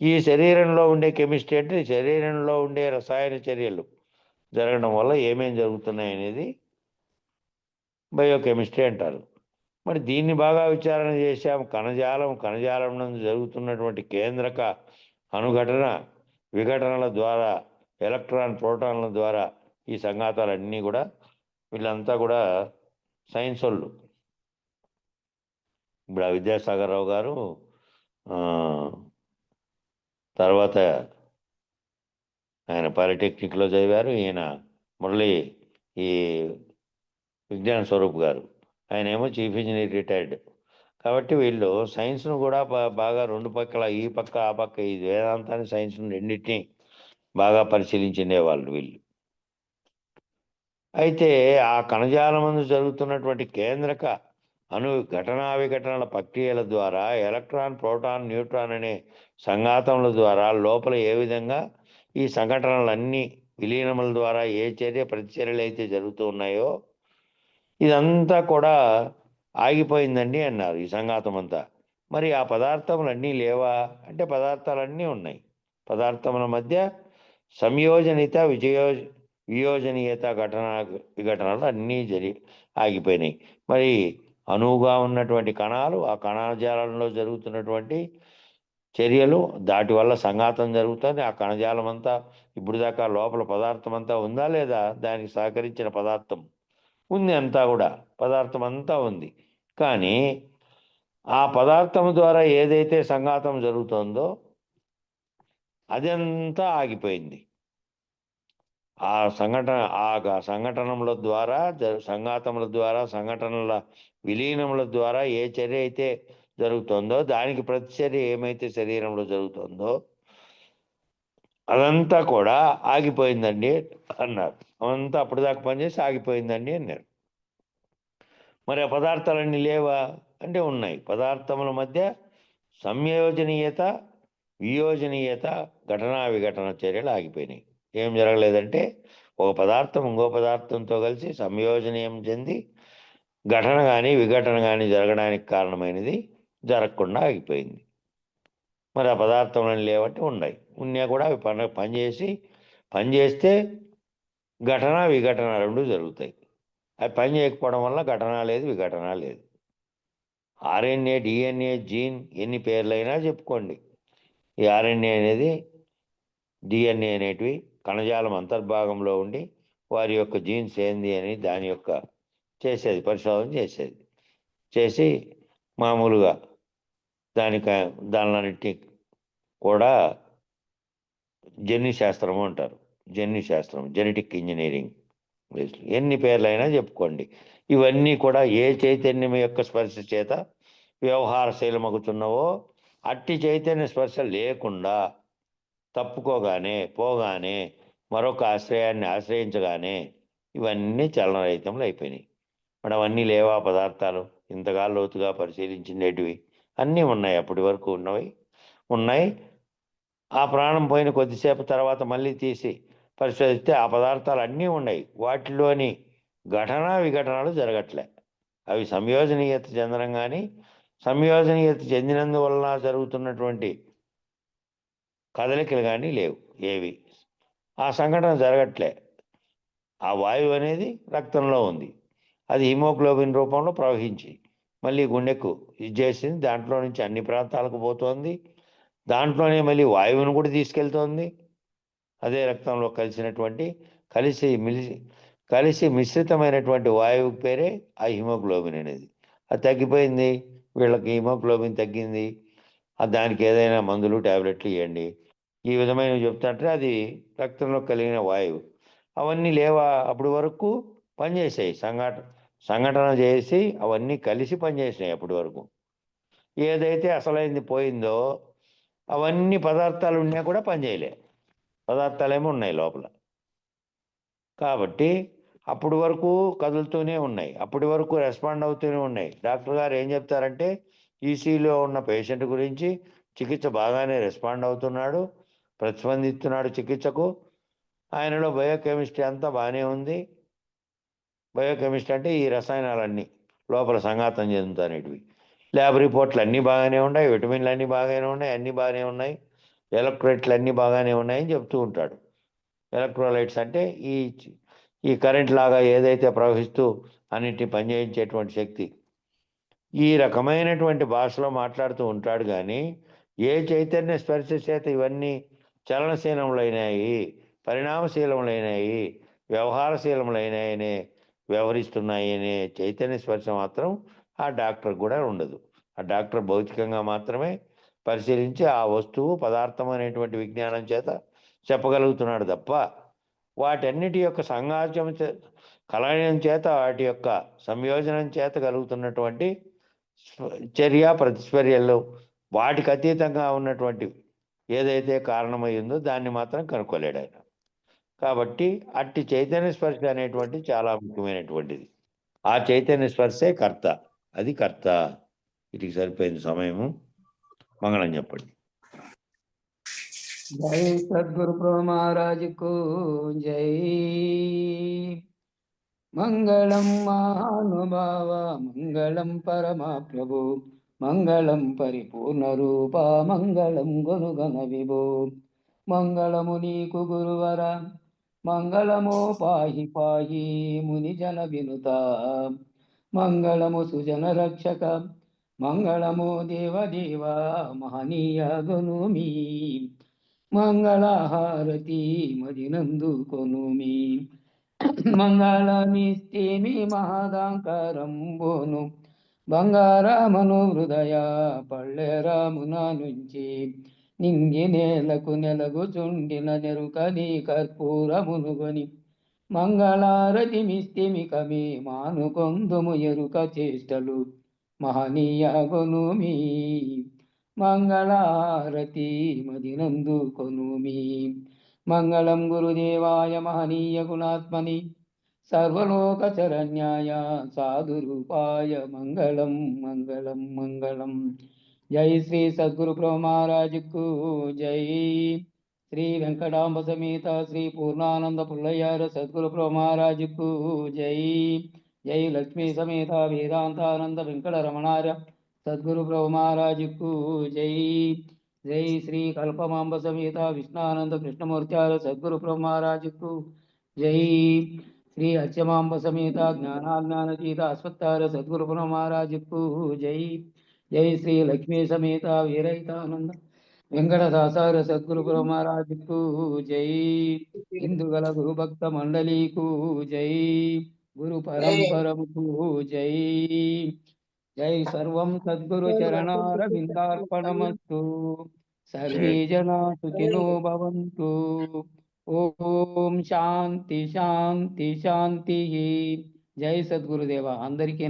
ఈ శరీరంలో ఉండే కెమిస్ట్రీ అంటే శరీరంలో ఉండే రసాయన చర్యలు జరగడం వల్ల ఏమేం జరుగుతున్నాయి అనేది బయోకెమిస్ట్రీ అంటారు. మరి దీన్ని బాగా విచారణ చేశాం. కణజాలం నందు జరుగుతున్నటువంటి కేంద్రక అనుఘటన విఘటనల ద్వారా ఎలక్ట్రాన్ ప్రోటాన్ల ద్వారా ఈ సంఘాతాలన్నీ కూడా వీళ్ళంతా కూడా సైన్స్ వాళ్ళు. ఇప్పుడు ఆ విద్యాసాగర్ రావు గారు తర్వాత ఆయన పాలిటెక్నిక్లో చదివారు. ఈయన మురళి ఈ విజ్ఞాన స్వరూప్ గారు ఆయన ఏమో చీఫ్ ఇంజనీర్ రిటైర్డ్. కాబట్టి వీళ్ళు సైన్స్ను కూడా బాగా రెండు పక్కల ఈ పక్క ఆ పక్క ఈ వేదాంతాన్ని సైన్స్ను రెండింటినీ బాగా పరిశీలించిండే వాళ్ళు వీళ్ళు. అయితే ఆ కణజాలమందు జరుగుతున్నటువంటి కేంద్రక ఘటనా విఘటనల ప్రక్రియల ద్వారా ఎలక్ట్రాన్ ప్రోటాన్ న్యూట్రాన్ అనే సంఘాతముల ద్వారా లోపల ఏ విధంగా ఈ సంఘటనలన్నీ విలీనముల ద్వారా ఏ చర్య ప్రతిచర్యలు అయితే జరుగుతూ ఉన్నాయో ఇదంతా కూడా ఆగిపోయిందండి అన్నారు ఈ సంఘాతం అంతా. మరి ఆ పదార్థములన్నీ లేవా అంటే పదార్థాలన్నీ ఉన్నాయి. పదార్థముల మధ్య సంయోజనిత వియోజనీయత విఘటనలు అన్నీ ఆగిపోయినాయి. మరి అనువుగా ఉన్నటువంటి కణాలు ఆ కణజాలంలో జరుగుతున్నటువంటి చర్యలు దాటి వల్ల సంఘాతం జరుగుతుంది. ఆ కణజాలం అంతా ఇప్పుడు దాకా లోపల పదార్థం అంతా ఉందా లేదా, దానికి సహకరించిన పదార్థం ఉంది, అంతా కూడా పదార్థం అంతా ఉంది. కానీ ఆ పదార్థం ద్వారా ఏదైతే సంఘాతం జరుగుతుందో అదంతా ఆగిపోయింది. ఆ సంఘటనల ద్వారా సంఘాతముల ద్వారా సంఘటనల విలీనముల ద్వారా ఏ చర్య అయితే జరుగుతుందో దానికి ప్రతిచర్య ఏమైతే శరీరంలో జరుగుతుందో అదంతా కూడా ఆగిపోయిందండి అన్నారు. అదంతా అప్పటిదాకా పనిచేసి ఆగిపోయిందండి అన్నారు. మరి ఆ పదార్థాలన్నీ లేవా అంటే ఉన్నాయి. పదార్థముల మధ్య సంయోజనీయత వియోజనీయత ఘటనా విఘటన చర్యలు ఆగిపోయినాయి. ఏం జరగలేదంటే ఒక పదార్థం ఇంకో పదార్థంతో కలిసి సంయోజనీయం చెంది ఘటన కానీ విఘటన కానీ జరగడానికి కారణమైనది జరగకుండా ఆగిపోయింది. మరి ఆ పదార్థములను లేవట్టి ఉన్నాయి. ఉన్నా కూడా అవి పనిచేస్తే ఘటన విఘటన రెండు జరుగుతాయి. అవి పని చేయకపోవడం వల్ల ఘటన లేదు విఘటన లేదు. ఆర్ఎన్ఏ డిఎన్ఏ జీన్ ఎన్ని పేర్లైనా చెప్పుకోండి, ఈ ఆర్ఎన్ఏ అనేది డిఎన్ఏ అనేటివి కణజాలం అంతర్భాగంలో ఉండి వారి యొక్క జీన్స్ ఏంది అని దాని యొక్క చేసేది పరిశోధన చేసి మామూలుగా దానిలన్నింటినీ కూడా జన్యుశాస్త్రము అంటారు. జన్యుశాస్త్రం జెనెటిక్ ఇంజనీరింగ్ ఎన్ని పేర్లైనా చెప్పుకోండి. ఇవన్నీ కూడా ఏ చైతన్యం యొక్క స్పర్శ చేత వ్యవహారశీలమగుతున్నవో అట్టి చైతన్య స్పర్శ లేకుండా తప్పుకోగానే పోగానే మరొక ఆశ్రయాన్ని ఆశ్రయించగానే ఇవన్నీ చలనరహితములు అయిపోయినాయి. మరి అవన్నీ లేవా పదార్థాలు? ఇంతగా లోతుగా పరిశీలించినవి అన్నీ ఉన్నాయి, అప్పటి వరకు ఉన్నాయి. ఆ ప్రాణం పోయిన కొద్దిసేపు తర్వాత మళ్ళీ తీసి పరిశోధిస్తే ఆ పదార్థాలు అన్నీ ఉన్నాయి. వాటిలోని ఘటనా విఘటనలు జరగట్లే. అవి సంయోజనీయత చెందడం కానీ సంయోజనీయత చెందినందువలన జరుగుతున్నటువంటి కదలికలు కానీ లేవు ఏవి. ఆ సంఘటన జరగట్లే. ఆ వాయువు అనేది రక్తంలో ఉంది. అది హిమోగ్లోబిన్ రూపంలో ప్రవహించి మళ్ళీ గుండెకు ఇది చేసింది. దాంట్లో నుంచి అన్ని ప్రాంతాలకు పోతోంది. దాంట్లోనే మళ్ళీ వాయువును కూడా తీసుకెళ్తోంది. అదే రక్తంలో కలిసి మిశ్రితమైనటువంటి వాయువు పేరే ఆ హిమోగ్లోబిన్ అనేది. అది తగ్గిపోయింది, వీళ్ళకి హిమోగ్లోబిన్ తగ్గింది, దానికి ఏదైనా మందులు ట్యాబ్లెట్లు ఇవ్వండి, ఈ విధమైనవి చెప్తుంటే అది రక్తంలో కలిగిన వాయువు. అవన్నీ లేవా అప్పటి వరకు పనిచేసాయి. సంఘటన చేసి అవన్నీ కలిసి పనిచేసినాయి అప్పటి వరకు. ఏదైతే అసలైంది పోయిందో అవన్నీ పదార్థాలు ఉన్నా కూడా పనిచేయలే. పదార్థాలేమో ఉన్నాయి లోపల. కాబట్టి అప్పటి వరకు కదులుతూనే ఉన్నాయి, అప్పటి వరకు రెస్పాండ్ అవుతూనే ఉన్నాయి. డాక్టర్ గారు ఏం చెప్తారంటే ఈసీలో ఉన్న పేషెంట్ గురించి చికిత్స బాగానే రెస్పాండ్ అవుతున్నాడు, ప్రతిస్పందిస్తున్నాడు చికిత్సకు, ఆయనలో బయోకెమిస్ట్రీ అంతా బాగానే ఉంది. బయోకెమిస్ట్రీ అంటే ఈ రసాయనాలన్నీ లోపల సంఘాతం చెందుతానేటివి. ల్యాబ్ రిపోర్ట్లు అన్నీ బాగానే ఉన్నాయి, విటమిన్లు అన్నీ బాగానే ఉన్నాయి, అన్నీ బాగానే ఉన్నాయి, ఎలక్ట్రోలైట్లు అన్నీ బాగానే ఉన్నాయని చెప్తూ ఉంటాడు. ఎలక్ట్రోలైట్స్ అంటే ఈ కరెంట్ లాగా ఏదైతే ప్రవహిస్తూ అన్నిటిని పనిచేయించేటువంటి శక్తి. ఈ రకమైనటువంటి భాషలో మాట్లాడుతూ ఉంటాడు. కానీ ఏ చైతన్య స్పర్శ చేత ఇవన్నీ చలనశీలములైనాయి, పరిణామశీలములైనాయి, వ్యవహారశీలములైనాయనే వ్యవహరిస్తున్నాయి అనే చైతన్య స్పర్శ మాత్రం ఆ డాక్టర్ కూడా ఉండదు. ఆ డాక్టర్ భౌతికంగా మాత్రమే పరిశీలించి ఆ వస్తువు పదార్థం అనేటువంటి విజ్ఞానం చేత చెప్పగలుగుతున్నాడు తప్ప వాటన్నిటి యొక్క కలయం చేత, వాటి యొక్క సంయోజనం చేత కలుగుతున్నటువంటి చర్య ప్రతిచర్యలు, వాటికి అతీతంగా ఉన్నటువంటి ఏదైతే కారణమైందో దాన్ని మాత్రం కనుక్కోలేడు ఆయన. కాబట్టి అట్టి చైతన్య స్పర్శ అనేటువంటి చాలా ముఖ్యమైనటువంటిది. ఆ చైతన్య స్పర్శే కర్త. అది కర్త. వీటికి సరిపోయిన సమయము. మంగళం చెప్పండి. జై సద్గురు ప్రభు మహారాజుకు జై. మంగళం మహానుభావ, మంగళం పరమా ప్రభు, మంగళం పరిపూర్ణ రూప, మంగళం గురుగణ విభో. మంగళము నీకు గురువర, మంగళమో పాహి పాహి ముని జన వినుత. మంగళము సుజన రక్షక, మంగళము దేవదేవ మహనీయ గునుమి. మంగళహారతి మదినందు కొనుమి. మంగళమిస్తేమి మహదాంకరంబోను, బంగారమను హృదయ పళ్ళెరామున నుంచి. నింగి నేలకు నెలగుచుండిన నెరుకని కర్పూరమునుగొని, మంగళారతి మిస్తేమి కమి మానుకొందుము ఎరుక చేష్టలు మహనీయ గొనుమి. మంగళారతి మదినందు కొనుమి. మంగళం గురుదేవాయ మహనీయ గుణాత్మని, సర్వలోక శరణ్యాయ సాధురూపాయ మంగళం మంగళం మంగళం. జై శ్రీ సద్గురు ప్రభు మహారాజుకు జై. శ్రీ వెంకటాంబ సమేత శ్రీ పూర్ణానంద పుల్లయ్యార సద్గురు ప్రభు మహారాజుకు జై. జై లక్ష్మీ సమేత వేదాంతానంద వెంకట రమణార్య సద్గురు ప్రభు మహారాజుకు జై. జై శ్రీ కల్పమాంబ సమేత విష్ణానంద కృష్ణమూర్త్యార సద్గురు ప్రభు మహారాజుకు జై. శ్రీ అచ్చమాంబ సమేత జ్ఞానాజ్ఞానతీత అశ్వత్థార సద్గురు ప్రభు మహారాజుకు జై. జై శ్రీ లక్ష్మీ సమేత వీరైతానంద వెంకటదాసార సద్గురు ప్రభు మహారాజుకు జై. ఇందుగల గురు భక్త మండలీకు జై. గురు పరంపరముకు జై. జై. సర్వం సద్గురు చరణార విందార్పణమస్తు. సర్వే జనా సుఖినో భవంతు. ఓం శాంతి శాంతి శాంతి. జై సద్గురుదేవ. అందరికీ